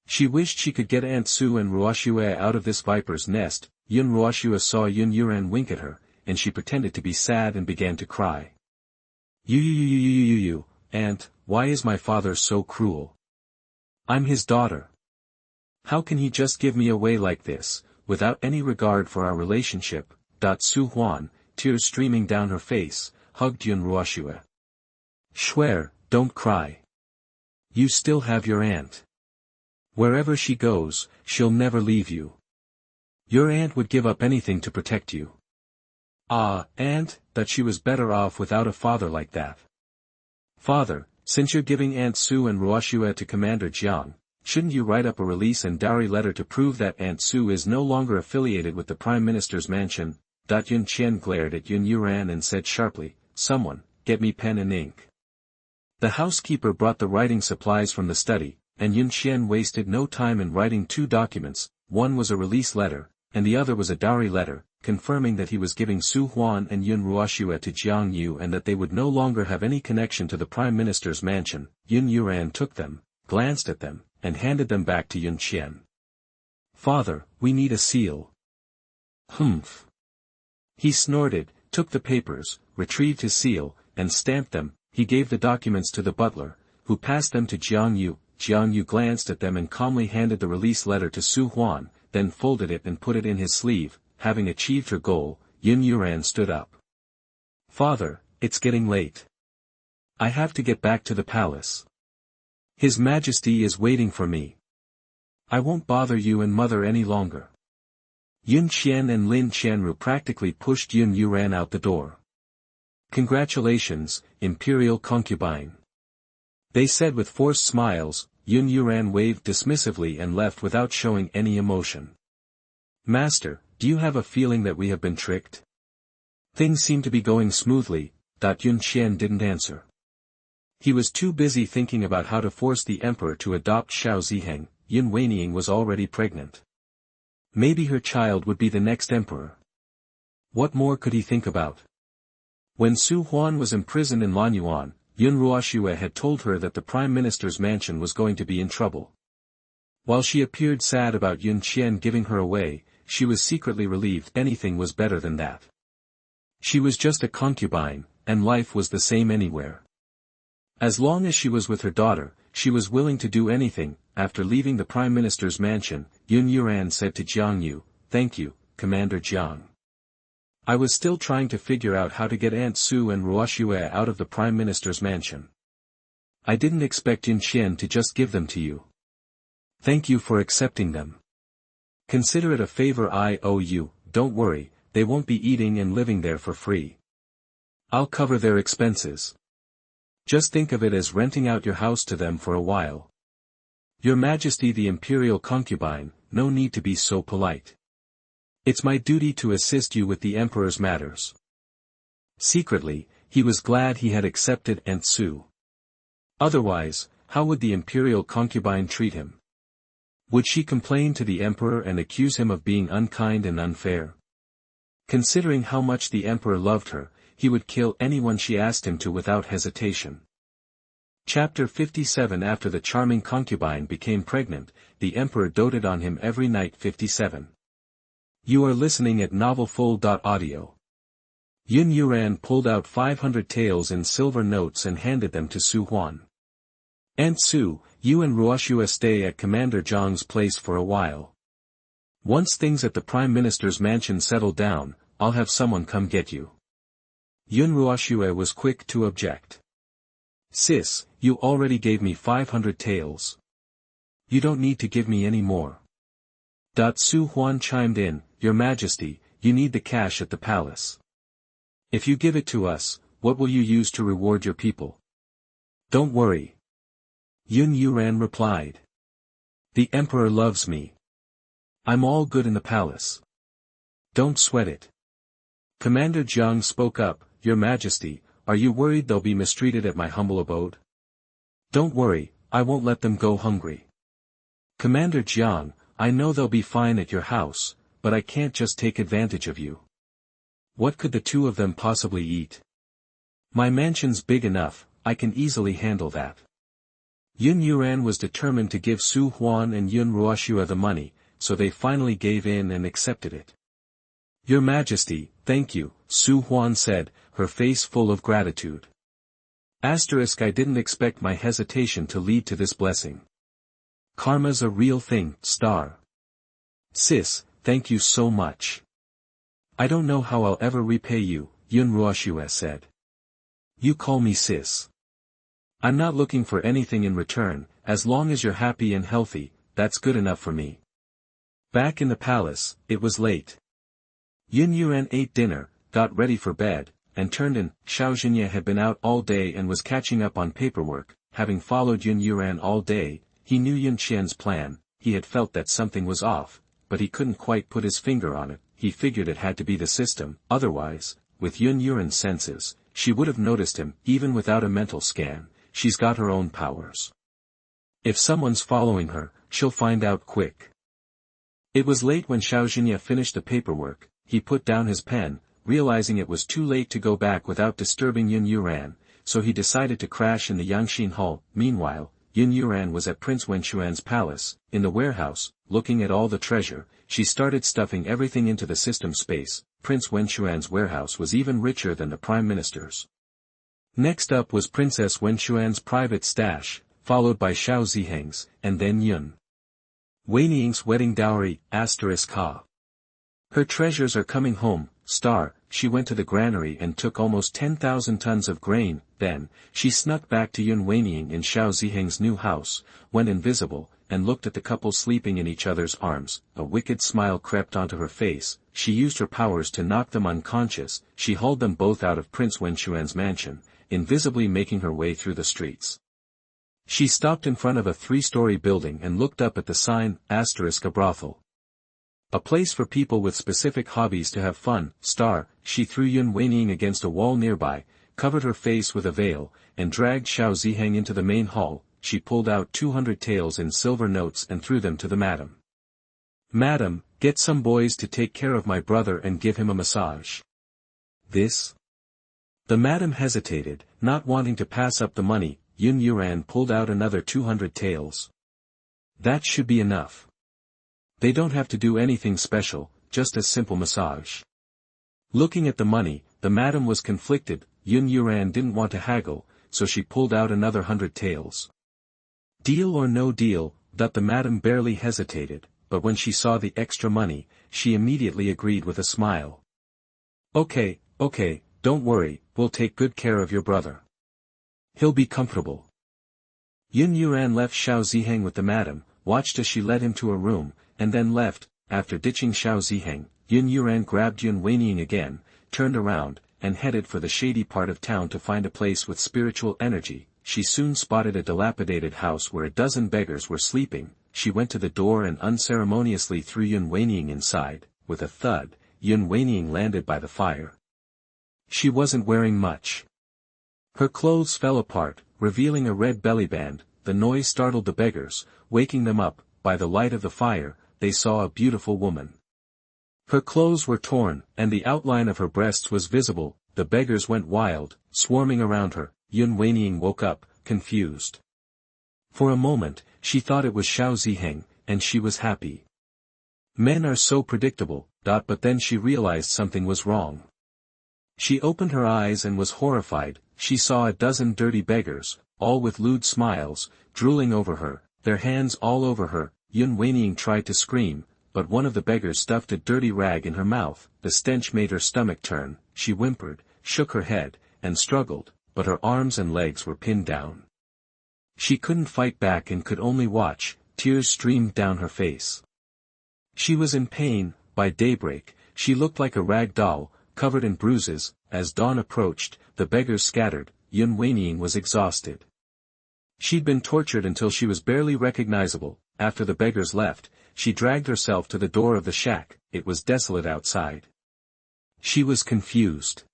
She wished she could get Aunt Sue and Ruoshue out of this viper's nest. Yun Ruoshue saw Yun Yuran wink at her, and she pretended to be sad and began to cry. You, Aunt, why is my father so cruel? I'm his daughter. How can he just give me away like this, without any regard for our relationship? Su Huan, tears streaming down her face, hugged Yun Ruoshue. Swear, don't cry. You still have your aunt. Wherever she goes, she'll never leave you. Your aunt would give up anything to protect you. Ah, aunt, that she was better off without a father like that. Father, since you're giving Aunt Sue and Ruoshue to Commander Jiang, shouldn't you write up a release and dowry letter to prove that Aunt Sue is no longer affiliated with the Prime Minister's mansion? Yun Qian glared at Yun Yuran and said sharply, someone, get me pen and ink. The housekeeper brought the writing supplies from the study, and Yun Qian wasted no time in writing 2 documents. One was a release letter, and the other was a dowry letter, confirming that he was giving Su Huan and Yun Ruoshue to Jiang Yu and that they would no longer have any connection to the Prime Minister's mansion. Yun Yuran took them, glanced at them, and handed them back to Yun Qian. Father, we need a seal. Humph. He snorted, took the papers, retrieved his seal, and stamped them. He gave the documents to the butler, who passed them to Jiang Yu. Jiang Yu glanced at them and calmly handed the release letter to Su Huan, then folded it and put it in his sleeve. Having achieved her goal, Yun Yuran stood up. Father, it's getting late. I have to get back to the palace. His Majesty is waiting for me. I won't bother you and mother any longer. Yun Qian and Lin Qianru practically pushed Yun Yuran out the door. Congratulations, Imperial concubine. They said with forced smiles. Yun Yuran waved dismissively and left without showing any emotion. Master, do you have a feeling that we have been tricked? Things seem to be going smoothly. Yun Qian didn't answer. He was too busy thinking about how to force the emperor to adopt Xiao Ziheng. Yun Weining was already pregnant. Maybe her child would be the next emperor. What more could he think about? When Su Huan was imprisoned in Lanyuan, Yun Ruoshue had told her that the Prime Minister's mansion was going to be in trouble. While she appeared sad about Yun Qian giving her away, she was secretly relieved. Anything was better than that. She was just a concubine, and life was the same anywhere. As long as she was with her daughter, she was willing to do anything. After leaving the Prime Minister's mansion, Yun Yuran said to Jiang Yu, "Thank you, Commander Jiang. I was still trying to figure out how to get Aunt Sue and Ruoshue out of the Prime Minister's mansion. I didn't expect Yun Qian to just give them to you. Thank you for accepting them. Consider it a favor I owe you. Don't worry, they won't be eating and living there for free. I'll cover their expenses. Just think of it as renting out your house to them for a while. Your Majesty the Imperial concubine, no need to be so polite. It's my duty to assist you with the Emperor's matters." Secretly, he was glad he had accepted Aunt Sue. Otherwise, how would the Imperial concubine treat him? Would she complain to the Emperor and accuse him of being unkind and unfair? Considering how much the Emperor loved her, he would kill anyone she asked him to without hesitation. Chapter 57 After the charming concubine became pregnant, the Emperor doted on him every night. 57. You are listening at novelfull.audio. Yun Yuran pulled out 500 taels in silver notes and handed them to Su Huan. Aunt Sue, you and Ruoshue stay at Commander Zhang's place for a while. Once things at the Prime Minister's mansion settle down, I'll have someone come get you. Yun Ruoshue was quick to object. Sis, you already gave me 500 taels. You don't need to give me any more. Su Huan chimed in, Your Majesty, you need the cash at the palace. If you give it to us, what will you use to reward your people? Don't worry. Yun Yuran replied. The Emperor loves me. I'm all good in the palace. Don't sweat it. Commander Jiang spoke up, Your Majesty, are you worried they'll be mistreated at my humble abode? Don't worry, I won't let them go hungry. Commander Jiang, I know they'll be fine at your house, but I can't just take advantage of you. What could the two of them possibly eat? My mansion's big enough, I can easily handle that. Yun Yuan was determined to give Su Huan and Yun Ruoxua the money, so they finally gave in and accepted it. Your Majesty, thank you, Su Huan said, her face full of gratitude. I didn't expect my hesitation to lead to this blessing. Karma's a real thing, star. Sis, thank you so much. I don't know how I'll ever repay you, Yun Ruoxua said. You call me sis. I'm not looking for anything in return, as long as you're happy and healthy, that's good enough for me. Back in the palace, it was late. Yun Yuan ate dinner, got ready for bed, and turned in. Xiao Zhinya had been out all day and was catching up on paperwork. Having followed Yun Yuan all day, he knew Yun Qian's plan. He had felt that something was off, but he couldn't quite put his finger on it. He figured it had to be the system, otherwise, with Yun Yuan's senses, she would have noticed him, even without a mental scan. She's got her own powers. If someone's following her, she'll find out quick. It was late when Xiao Zhinya finished the paperwork. He put down his pen, realizing it was too late to go back without disturbing Yun Yuan, so he decided to crash in the Yangxin Hall. Meanwhile, Yun Yuan was at Prince Wenxuan's palace, in the warehouse, looking at all the treasure. She started stuffing everything into the system space. Prince Wenxuan's warehouse was even richer than the Prime Minister's. Next up was Princess Wenxuan's private stash, followed by Xiao Ziheng's, and then Yun Weiniing's wedding dowry, *ha. Her treasures are coming home, star. She went to the granary and took almost 10,000 tons of grain. Then, she snuck back to Yun Weiniing in Xiao Ziheng's new house, went invisible, and looked at the couple sleeping in each other's arms. A wicked smile crept onto her face. She used her powers to knock them unconscious. She hauled them both out of Prince Wenxuan's mansion, invisibly making her way through the streets. She stopped in front of a 3-story building and looked up at the sign, *a brothel. A place for people with specific hobbies to have fun, star. She threw Yun Weiniing against a wall nearby, covered her face with a veil, and dragged Xiao Ziheng into the main hall. She pulled out 200 taels in silver notes and threw them to the madam. Madam, get some boys to take care of my brother and give him a massage. This? The madam hesitated, not wanting to pass up the money. Yun Yuan pulled out another 200 taels. That should be enough. They don't have to do anything special, just a simple massage. Looking at the money, the madam was conflicted. Yun Yuan didn't want to haggle, so she pulled out another 100 taels. Deal or no deal, that the madam barely hesitated, but when she saw the extra money, she immediately agreed with a smile. Okay, don't worry, we'll take good care of your brother. He'll be comfortable. Yun Yuan left Xiao Ziheng with the madam, watched as she led him to a room, and then left. After ditching Xiao Ziheng, Yun Yuan grabbed Yun Weiniing again, turned around, and headed for the shady part of town to find a place with spiritual energy. She soon spotted a dilapidated house where a dozen beggars were sleeping. She went to the door and unceremoniously threw Yun Weiniing inside. With a thud, Yun Weiniing landed by the fire. She wasn't wearing much. Her clothes fell apart, revealing a red bellyband. The noise startled the beggars, waking them up. By the light of the fire, they saw a beautiful woman. Her clothes were torn, and the outline of her breasts was visible. The beggars went wild, swarming around her. Yun Weiniing woke up, confused. For a moment, she thought it was Xiao Ziheng, and she was happy. Men are so predictable, but then she realized something was wrong. She opened her eyes and was horrified. She saw a dozen dirty beggars, all with lewd smiles, drooling over her, their hands all over her. Yun Weiniing tried to scream, but one of the beggars stuffed a dirty rag in her mouth. The stench made her stomach turn. She whimpered, shook her head, and struggled, but her arms and legs were pinned down. She couldn't fight back and could only watch. Tears streamed down her face. She was in pain. By daybreak, she looked like a rag doll, covered in bruises. As dawn approached, the beggars scattered. Yun Weiniing was exhausted. She'd been tortured until she was barely recognizable. After the beggars left, she dragged herself to the door of the shack. It was desolate outside. She was confused.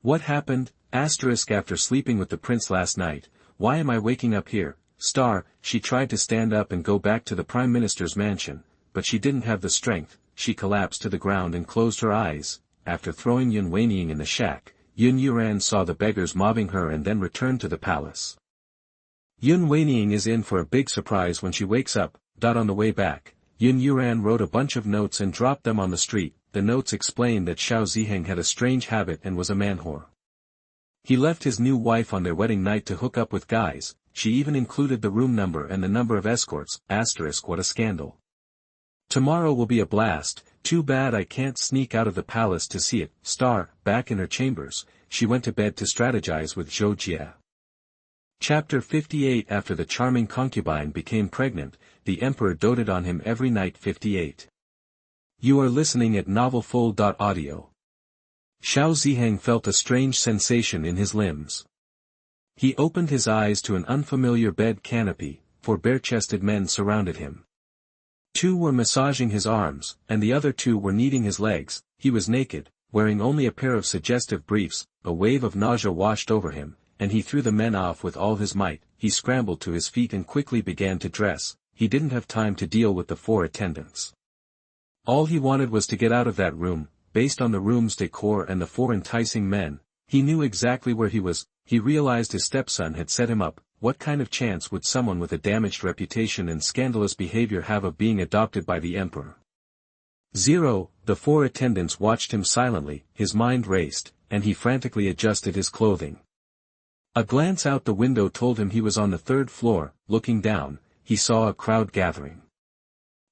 What happened? After sleeping with the prince last night, why am I waking up here? She tried to stand up and go back to the prime minister's mansion, but she didn't have the strength. She collapsed to the ground and closed her eyes. After throwing Yun Weiniang in the shack, Yun Yuran saw the beggars mobbing her and then returned to the palace. Yun Weiniang is in for a big surprise when she wakes up. On the way back, Yun Yuran wrote a bunch of notes and dropped them on the street. The notes explained that Xiao Ziheng had a strange habit and was a man-whore. He left his new wife on their wedding night to hook up with guys. She even included the room number and the number of escorts. What a scandal. Tomorrow will be a blast. Too bad I can't sneak out of the palace to see it. Back in her chambers, she went to bed to strategize with Zhou Jie. Chapter 58. After the charming concubine became pregnant, the emperor doted on him every night. 58. You are listening at novelfull.audio. Xiao Ziheng felt a strange sensation in his limbs. He opened his eyes to an unfamiliar bed canopy. 4 bare-chested men surrounded him. 2 were massaging his arms, and the other 2 were kneading his legs. He was naked, wearing only a pair of suggestive briefs. A wave of nausea washed over him, and he threw the men off with all his might. He scrambled to his feet and quickly began to dress. He didn't have time to deal with the 4 attendants. All he wanted was to get out of that room. Based on the room's decor and the 4 enticing men, he knew exactly where he was. He realized his stepson had set him up. What kind of chance would someone with a damaged reputation and scandalous behavior have of being adopted by the emperor? 0. The 4 attendants watched him silently. His mind raced, and he frantically adjusted his clothing. A glance out the window told him he was on the 3rd floor. Looking down, he saw a crowd gathering.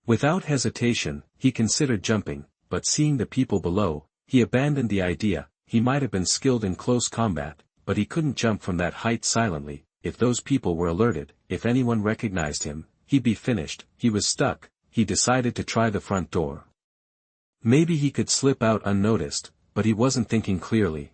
Without hesitation, he considered jumping, but seeing the people below, he abandoned the idea. He might have been skilled in close combat, but he couldn't jump from that height silently. If those people were alerted, if anyone recognized him, he'd be finished. He was stuck. He decided to try the front door. Maybe he could slip out unnoticed, but he wasn't thinking clearly.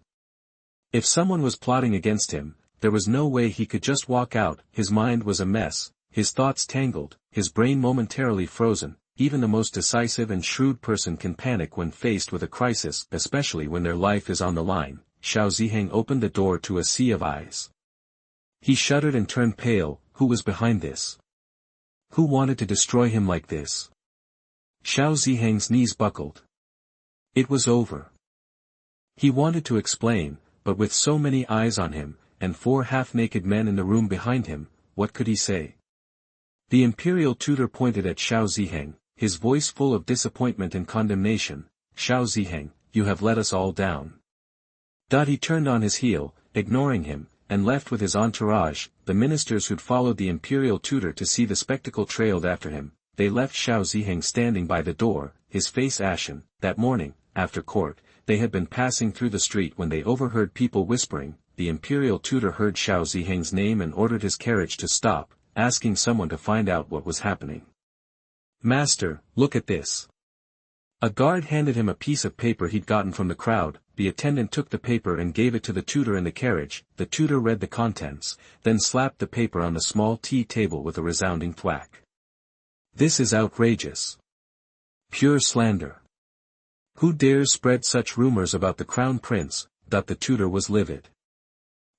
If someone was plotting against him, there was no way he could just walk out. His mind was a mess, his thoughts tangled, his brain momentarily frozen. Even the most decisive and shrewd person can panic when faced with a crisis, especially when their life is on the line. Xiao Ziheng opened the door to a sea of eyes. He shuddered and turned pale. Who was behind this? Who wanted to destroy him like this? Xiao Ziheng's knees buckled. It was over. He wanted to explain, but with so many eyes on him, and 4 half-naked men in the room behind him, what could he say? The imperial tutor pointed at Xiao Ziheng, his voice full of disappointment and condemnation. Xiao Ziheng, you have let us all down. He turned on his heel, ignoring him, and left with his entourage. The ministers who'd followed the imperial tutor to see the spectacle trailed after him. They left Xiao Ziheng standing by the door, his face ashen. That morning, after court, they had been passing through the street when they overheard people whispering. The imperial tutor heard Xiao Ziheng's name and ordered his carriage to stop, asking someone to find out what was happening. Master, look at this. A guard handed him a piece of paper he'd gotten from the crowd. The attendant took the paper and gave it to the tutor in the carriage. The tutor read the contents, then slapped the paper on the small tea table with a resounding thwack. This is outrageous. Pure slander. Who dares spread such rumors about the crown prince? The tutor was livid.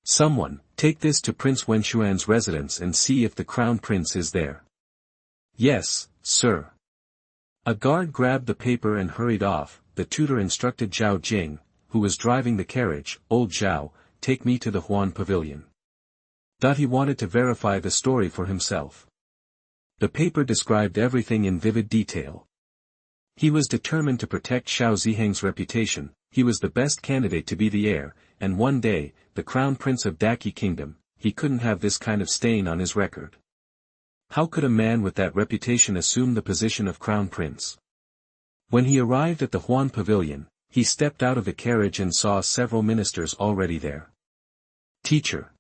Someone, take this to Prince Wenxuan's residence and see if the crown prince is there. Yes, sir. A guard grabbed the paper and hurried off. The tutor instructed Zhao Jing, who was driving the carriage, Old Zhao, take me to the Huan Pavilion. He wanted to verify the story for himself. The paper described everything in vivid detail. He was determined to protect Xiao Ziheng's reputation. He was the best candidate to be the heir, and one day, the crown prince of Daqi Kingdom. He couldn't have this kind of stain on his record. How could a man with that reputation assume the position of crown prince? When he arrived at the Huan Pavilion, he stepped out of the carriage and saw several ministers already there. Teacher!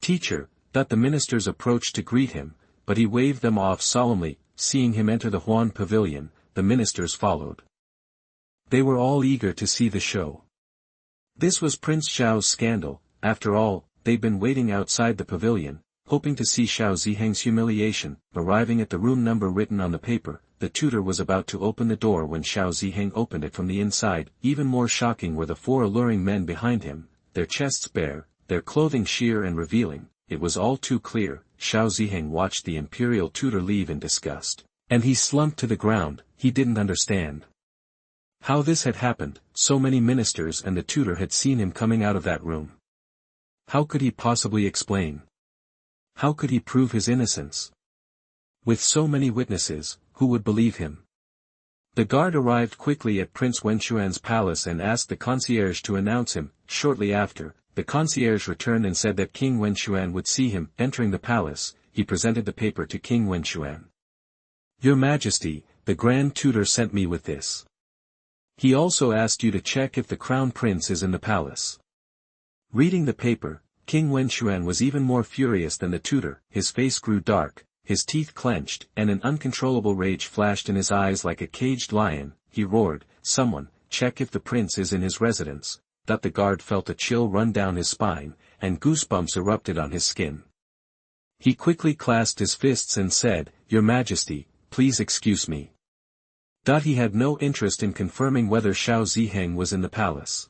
Teacher! The ministers approached to greet him, but he waved them off solemnly. Seeing him enter the Huan Pavilion, the ministers followed. They were all eager to see the show. This was Prince Xiao's scandal. After all, they'd been waiting outside the pavilion, hoping to see Xiao Ziheng's humiliation. Arriving at the room number written on the paper, the tutor was about to open the door when Xiao Ziheng opened it from the inside. Even more shocking were the 4 alluring men behind him. their chests bare, their clothing sheer and revealing. It was all too clear. Xiao Ziheng watched the imperial tutor leave in disgust, and he slumped to the ground. He didn't understand how this had happened. So many ministers and the tutor had seen him coming out of that room. How could he possibly explain? How could he prove his innocence? With so many witnesses, who would believe him? The guard arrived quickly at Prince Wenxuan's palace and asked the concierge to announce him. Shortly after, the concierge returned and said that King Wenxuan would see him. Entering the palace, he presented the paper to King Wenxuan. "Your Majesty, the Grand Tutor sent me with this. He also asked you to check if the Crown Prince is in the palace." Reading the paper, King Wenxuan was even more furious than the tutor. His face grew dark, his teeth clenched, and an uncontrollable rage flashed in his eyes like a caged lion. He roared, "Someone, check if the prince is in his residence." That the guard felt a chill run down his spine, and goosebumps erupted on his skin. He quickly clasped his fists and said, "Your Majesty, please excuse me." He had no interest in confirming whether Xiao Ziheng was in the palace.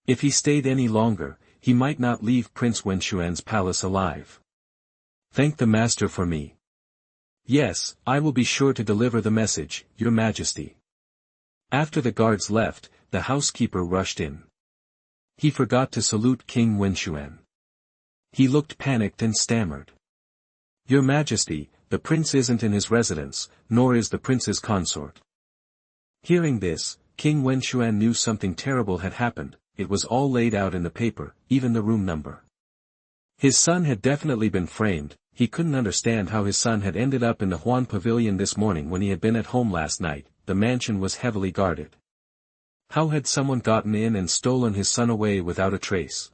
If he stayed any longer, he might not leave Prince Wenxuan's palace alive. "Thank the master for me." "Yes, I will be sure to deliver the message, Your Majesty." After the guards left, the housekeeper rushed in. He forgot to salute King Wenxuan. He looked panicked and stammered. "Your Majesty, the prince isn't in his residence, nor is the prince's consort." Hearing this, King Wenxuan knew something terrible had happened. It was all laid out in the paper, even the room number. His son had definitely been framed. He couldn't understand how his son had ended up in the Huan Pavilion this morning when he had been at home last night. The mansion was heavily guarded. How had someone gotten in and stolen his son away without a trace?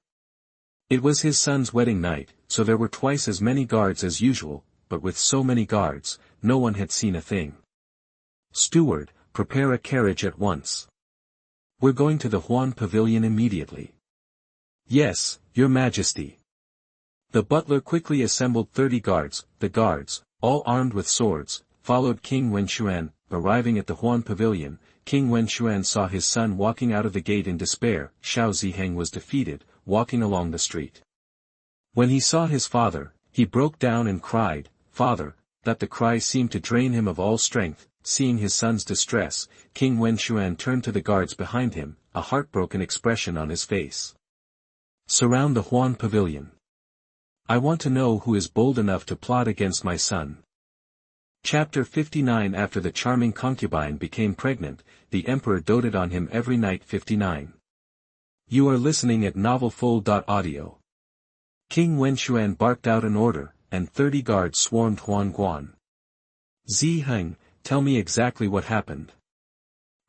It was his son's wedding night, so there were twice as many guards as usual, but with so many guards, no one had seen a thing. "Steward, prepare a carriage at once. We're going to the Huan Pavilion immediately." "Yes, Your Majesty." The butler quickly assembled 30 guards. The guards, all armed with swords, followed King Wenxuan. Arriving at the Huan Pavilion, King Wenxuan saw his son walking out of the gate in despair. Xiao Ziheng was defeated, walking along the street. When he saw his father, he broke down and cried, "Father!" That the cry seemed to drain him of all strength. Seeing his son's distress, King Wenxuan turned to the guards behind him, a heartbroken expression on his face. "Surround the Huan Pavilion. I want to know who is bold enough to plot against my son." Chapter 59. After the charming concubine became pregnant, the emperor doted on him every night. 59. You are listening at novelfull.audio. King Wenxuan barked out an order, and 30 guards swarmed Huan Guan. "Ziheng, tell me exactly what happened.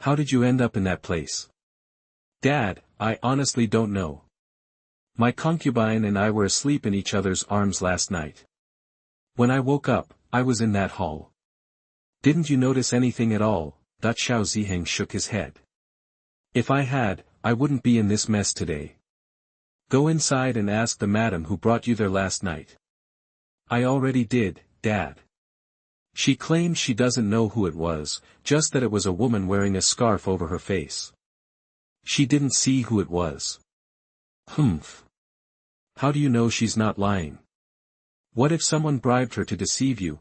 How did you end up in that place?" "Dad, I honestly don't know. My concubine and I were asleep in each other's arms last night. When I woke up, I was in that hall." "Didn't you notice anything at all?" Xiao Ziheng shook his head. "If I had, I wouldn't be in this mess today. Go inside and ask the madam who brought you there last night." "I already did, Dad. She claims she doesn't know who it was, just that it was a woman wearing a scarf over her face. She didn't see who it was." "Humph. How do you know she's not lying? What if someone bribed her to deceive you?"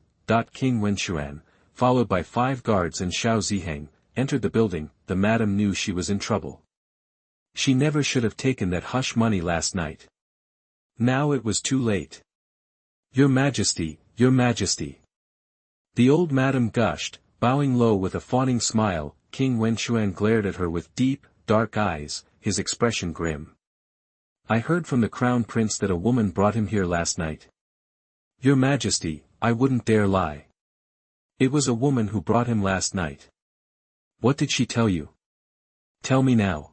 King Wenxuan, followed by 5 guards and Xiao Ziheng, entered the building. The madam knew she was in trouble. She never should have taken that hush money last night. Now it was too late. "Your Majesty, Your Majesty." The old madam gushed, bowing low with a fawning smile. King Wenxuan glared at her with deep, dark eyes, his expression grim. "I heard from the Crown Prince that a woman brought him here last night." "Your Majesty, I wouldn't dare lie. It was a woman who brought him last night." "What did she tell you? Tell me now."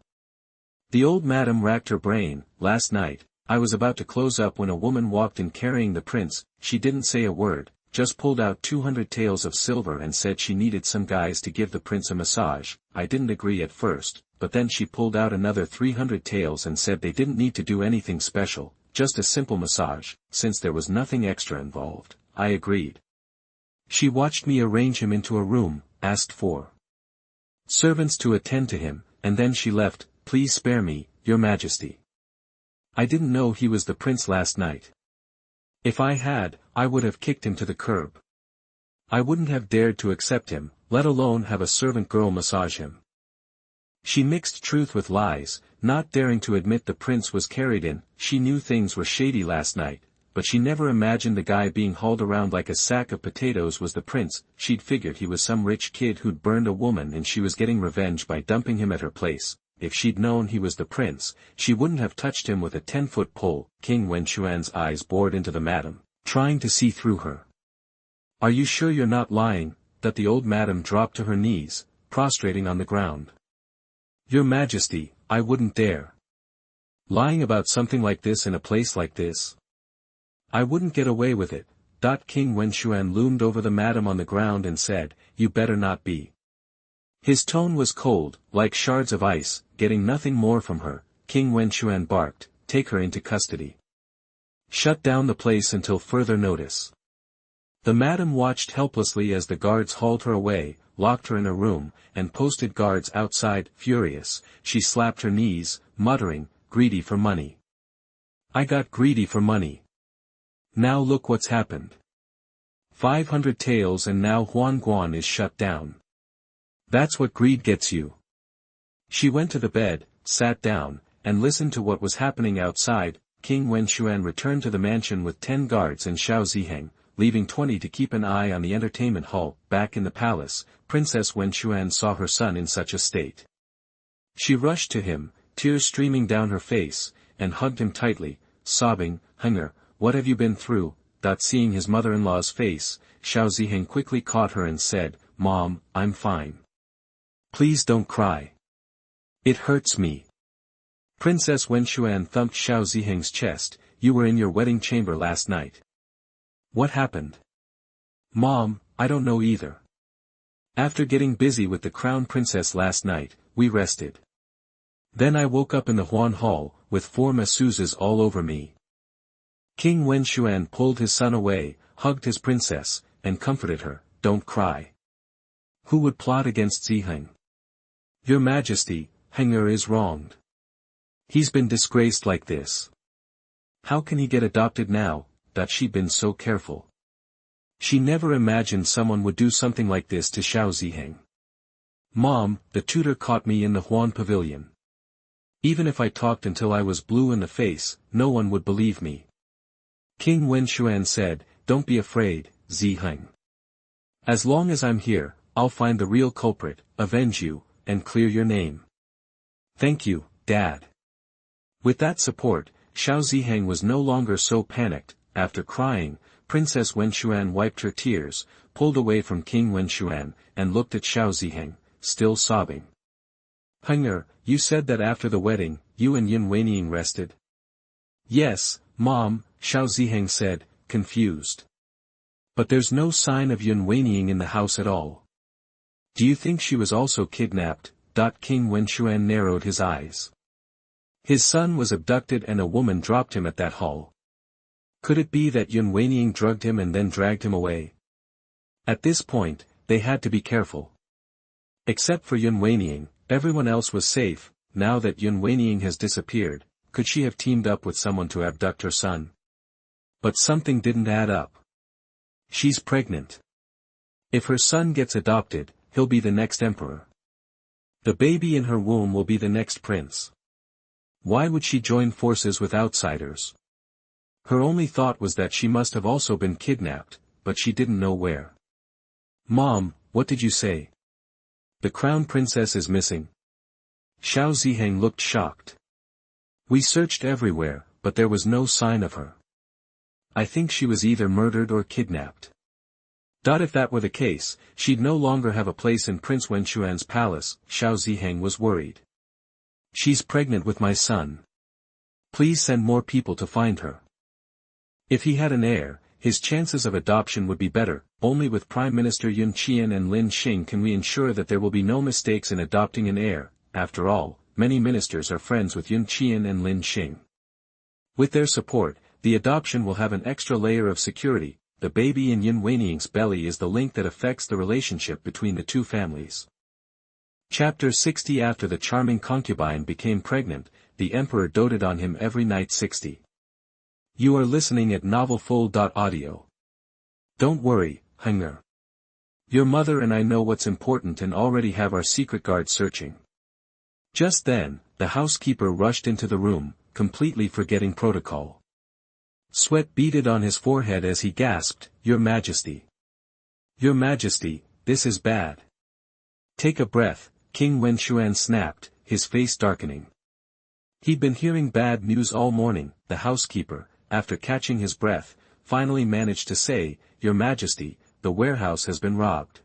The old madam racked her brain. "Last night, I was about to close up when a woman walked in carrying the prince. She didn't say a word, just pulled out 200 taels of silver and said she needed some guys to give the prince a massage. I didn't agree at first, but then she pulled out another 300 taels and said they didn't need to do anything special, just a simple massage. Since there was nothing extra involved, I agreed. She watched me arrange him into a room, asked 4 servants to attend to him, and then she left. Please spare me, Your Majesty." I didn't know he was the prince last night. If I had, I would have kicked him to the curb. I wouldn't have dared to accept him, let alone have a servant girl massage him. She mixed truth with lies, not daring to admit the prince was carried in. She knew things were shady last night, but she never imagined the guy being hauled around like a sack of potatoes was the prince. She'd figured he was some rich kid who'd burned a woman and she was getting revenge by dumping him at her place. If she'd known he was the prince, she wouldn't have touched him with a 10-foot pole. King Wenchuan's eyes bored into the madam, trying to see through her. Are you sure you're not lying? That the old madam dropped to her knees, prostrating on the ground. Your Majesty, I wouldn't dare. Lying about something like this in a place like this? I wouldn't get away with it. King Wenchuan loomed over the madam on the ground and said, you better not be. His tone was cold, like shards of ice. Getting nothing more from her, King Wenchuan barked, take her into custody. Shut down the place until further notice. The madam watched helplessly as the guards hauled her away, locked her in a room, and posted guards outside. Furious, she slapped her knees, muttering, greedy for money. I got greedy for money. Now look what's happened. 500 taels and now Huan is shut down. That's what greed gets you. She went to the bed, sat down, and listened to what was happening outside. King Wenchuan returned to the mansion with 10 guards and Xiao Ziheng, leaving 20 to keep an eye on the entertainment hall. Back in the palace, Princess Wenchuan saw her son in such a state. She rushed to him, tears streaming down her face, and hugged him tightly, sobbing, Hunger, what have you been through? Seeing his mother-in-law's face, Xiao Ziheng quickly caught her and said, Mom, I'm fine. Please don't cry. It hurts me. Princess Wenchuan thumped Xiao Ziheng's chest. You were in your wedding chamber last night. What happened? Mom, I don't know either. After getting busy with the crown princess last night, we rested. Then I woke up in the Huan Hall, with 4 masseuses all over me. King Wenchuan pulled his son away, hugged his princess, and comforted her, don't cry. Who would plot against Ziheng? Your Majesty, Henger is wronged. He's been disgraced like this. How can he get adopted now? She'd been so careful. She never imagined someone would do something like this to Xiao Ziheng. Mom, the tutor caught me in the Huan pavilion. Even if I talked until I was blue in the face, no one would believe me. King Wenchuan said, don't be afraid, Ziheng. As long as I'm here, I'll find the real culprit, avenge you, and clear your name. Thank you, Dad. With that support, Xiao Ziheng was no longer so panicked. After crying, Princess Wenchuan wiped her tears, pulled away from King Wenchuan, and looked at Xiao Ziheng, still sobbing. Henger, you said that after the wedding, you and Yun Weining rested? Yes, Mom, Xiao Ziheng said, confused. But there's no sign of Yun Weining in the house at all. Do you think she was also kidnapped? King Wenchuan narrowed his eyes. His son was abducted and a woman dropped him at that hall. Could it be that Yun Weining drugged him and then dragged him away? At this point, they had to be careful. Except for Yun Weining, everyone else was safe. Now that Yun Weining has disappeared, could she have teamed up with someone to abduct her son? But something didn't add up. She's pregnant. If her son gets adopted, he'll be the next emperor. The baby in her womb will be the next prince. Why would she join forces with outsiders? Her only thought was that she must have also been kidnapped, but she didn't know where. Mom, what did you say? The crown princess is missing. Xiao Ziheng looked shocked. We searched everywhere, but there was no sign of her. I think she was either murdered or kidnapped. If that were the case, she'd no longer have a place in Prince Wenchuan's palace. Xiao Ziheng was worried. She's pregnant with my son. Please send more people to find her. If he had an heir, his chances of adoption would be better. Only with Prime Minister Yun Qian and Lin Xing can we ensure that there will be no mistakes in adopting an heir. After all, many ministers are friends with Yun Qian and Lin Xing. With their support, the adoption will have an extra layer of security. The baby in Yun Weining's belly is the link that affects the relationship between the two families. Chapter 60. After the charming concubine became pregnant, the emperor doted on him every night 60. You are listening at novelfull.audio. Don't worry, Hunger. Your mother and I know what's important and already have our secret guard searching. Just then, the housekeeper rushed into the room, completely forgetting protocol. Sweat beaded on his forehead as he gasped, Your Majesty. Your Majesty, this is bad. Take a breath, King Wenxuan snapped, his face darkening. He'd been hearing bad news all morning. The housekeeper, after catching his breath, finally managed to say, Your Majesty, the warehouse has been robbed.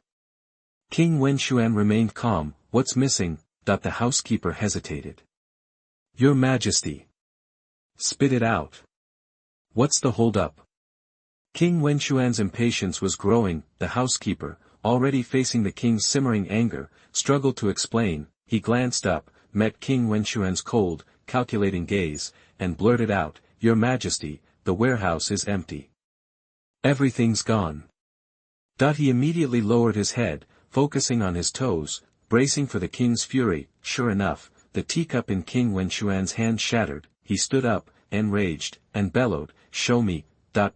King Wenxuan remained calm. What's missing? The housekeeper hesitated. Your Majesty. Spit it out. What's the hold-up? King Wenxuan's impatience was growing. The housekeeper, already facing the king's simmering anger, struggled to explain. He glanced up, met King Wenxuan's cold, calculating gaze, and blurted out, Your Majesty, the warehouse is empty. Everything's gone. He immediately lowered his head, focusing on his toes, bracing for the king's fury. Sure enough, the teacup in King Wenxuan's hand shattered. He stood up, enraged, and bellowed, Show me.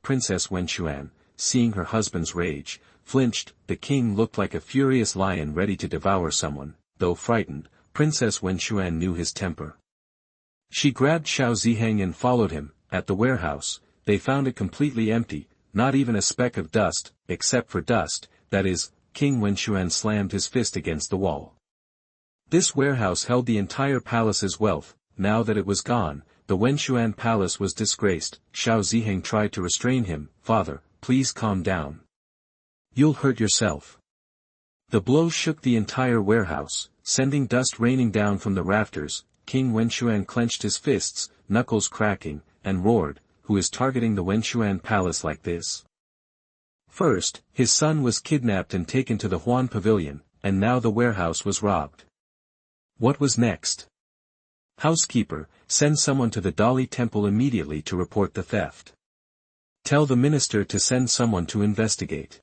Princess Wenxuan, seeing her husband's rage, flinched. The king looked like a furious lion ready to devour someone. Though frightened, Princess Wenxuan knew his temper. She grabbed Xiao Ziheng and followed him. At the warehouse, they found it completely empty, not even a speck of dust, except for dust, that is. King Wenxuan slammed his fist against the wall. This warehouse held the entire palace's wealth. Now that it was gone, the Wenxuan palace was disgraced. Xiao Ziheng tried to restrain him. Father, please calm down. You'll hurt yourself. The blow shook the entire warehouse, sending dust raining down from the rafters. King Wenxuan clenched his fists, knuckles cracking, and roared, Who is targeting the Wenxuan palace like this? First, his son was kidnapped and taken to the Huan Pavilion, and now the warehouse was robbed. What was next? Housekeeper, send someone to the Dali temple immediately to report the theft. Tell the minister to send someone to investigate.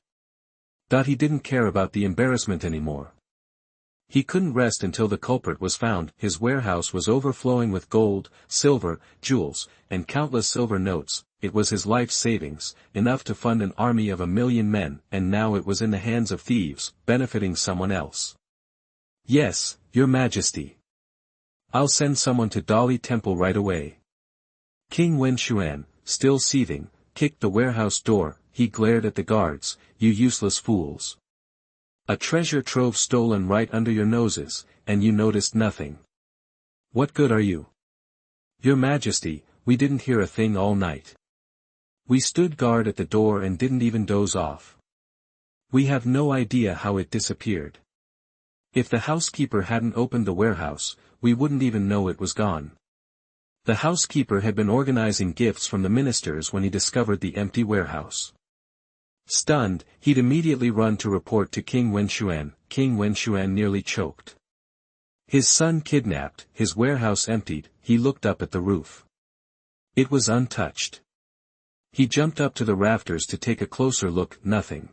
He didn't care about the embarrassment anymore. He couldn't rest until the culprit was found. His warehouse was overflowing with gold, silver, jewels, and countless silver notes. It was his life savings, enough to fund an army of 1,000,000 men, and now it was in the hands of thieves, benefiting someone else. Yes, Your Majesty. I'll send someone to Dali Temple right away. King Wenxuan, still seething, kicked the warehouse door. He glared at the guards, You useless fools. A treasure trove stolen right under your noses, and you noticed nothing. What good are you? Your Majesty, we didn't hear a thing all night. We stood guard at the door and didn't even doze off. We have no idea how it disappeared. If the housekeeper hadn't opened the warehouse, we wouldn't even know it was gone. The housekeeper had been organizing gifts from the ministers when he discovered the empty warehouse. Stunned, he'd immediately run to report to King Wenxuan. King Wenxuan nearly choked. His son kidnapped, his warehouse emptied. He looked up at the roof. It was untouched. He jumped up to the rafters to take a closer look. Nothing.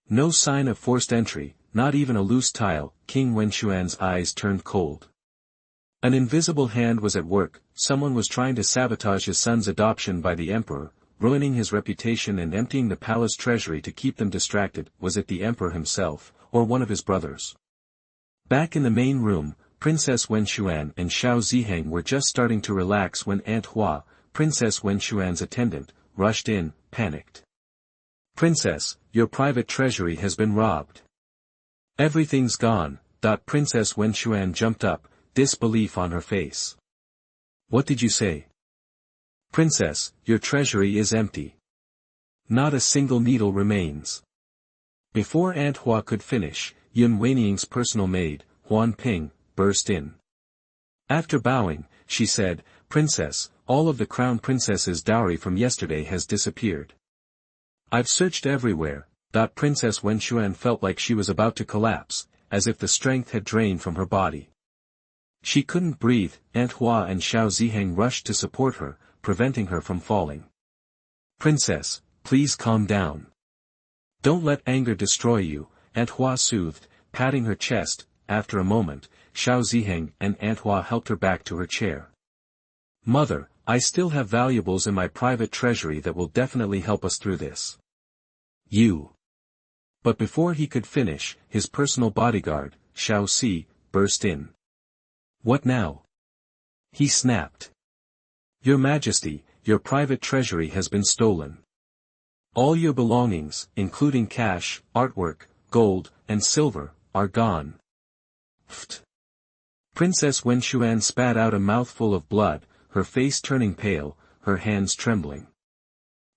No sign of forced entry, not even a loose tile. King Wenxuan's eyes turned cold. An invisible hand was at work. Someone was trying to sabotage his son's adoption by the emperor, ruining his reputation and emptying the palace treasury to keep them distracted. Was it the emperor himself, or one of his brothers? Back in the main room, Princess Wenxuan and Xiao Ziheng were just starting to relax when Aunt Hua, Princess Wenxuan's attendant, rushed in, panicked. Princess, your private treasury has been robbed. Everything's gone. Princess Wenxuan jumped up, disbelief on her face. What did you say? Princess, your treasury is empty. Not a single needle remains. Before Aunt Hua could finish, Yun Weiniang's personal maid, Huan Ping, burst in. After bowing, she said, Princess, all of the crown princess's dowry from yesterday has disappeared. I've searched everywhere. Princess Wenxuan felt like she was about to collapse, as if the strength had drained from her body. She couldn't breathe. Aunt Hua and Xiao Ziheng rushed to support her, preventing her from falling. Princess, please calm down. Don't let anger destroy you, Aunt Hua soothed, patting her chest. After a moment, Xiao Ziheng and Aunt Hua helped her back to her chair. Mother, I still have valuables in my private treasury that will definitely help us through this. You. But before he could finish, his personal bodyguard, Shao Si, burst in. What now? He snapped. Your Majesty, your private treasury has been stolen. All your belongings, including cash, artwork, gold, and silver, are gone. Pfft. Princess Wenxuan spat out a mouthful of blood, her face turning pale, her hands trembling.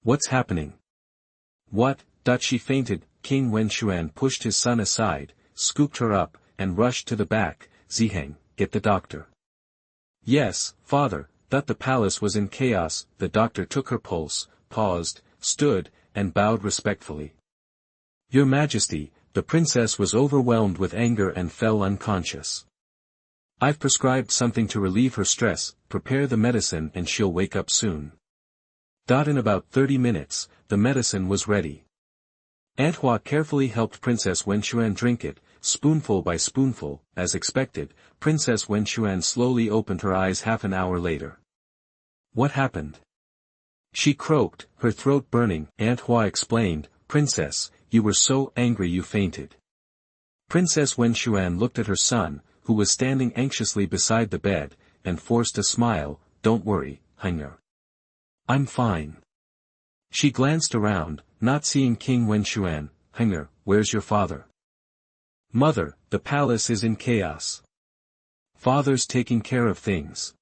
What's happening? What? She fainted. King Wenxuan pushed his son aside, scooped her up, and rushed to the back. Ziheng, get the doctor. Yes, father. The palace was in chaos. The doctor took her pulse, paused, stood, and bowed respectfully. Your Majesty, the princess was overwhelmed with anger and fell unconscious. I've prescribed something to relieve her stress. Prepare the medicine and she'll wake up soon. In about 30 minutes, the medicine was ready. Aunt Hua carefully helped Princess Wenxuan drink it, spoonful by spoonful. As expected, Princess Wenxuan slowly opened her eyes half an hour later. What happened? She croaked, her throat burning. Aunt Hua explained, Princess, you were so angry you fainted. Princess Wenxuan looked at her son, who was standing anxiously beside the bed, and forced a smile. Don't worry, Hainger. I'm fine. She glanced around, not seeing King Wenxuan. Hainger, where's your father? Mother, the palace is in chaos. Father's taking care of things.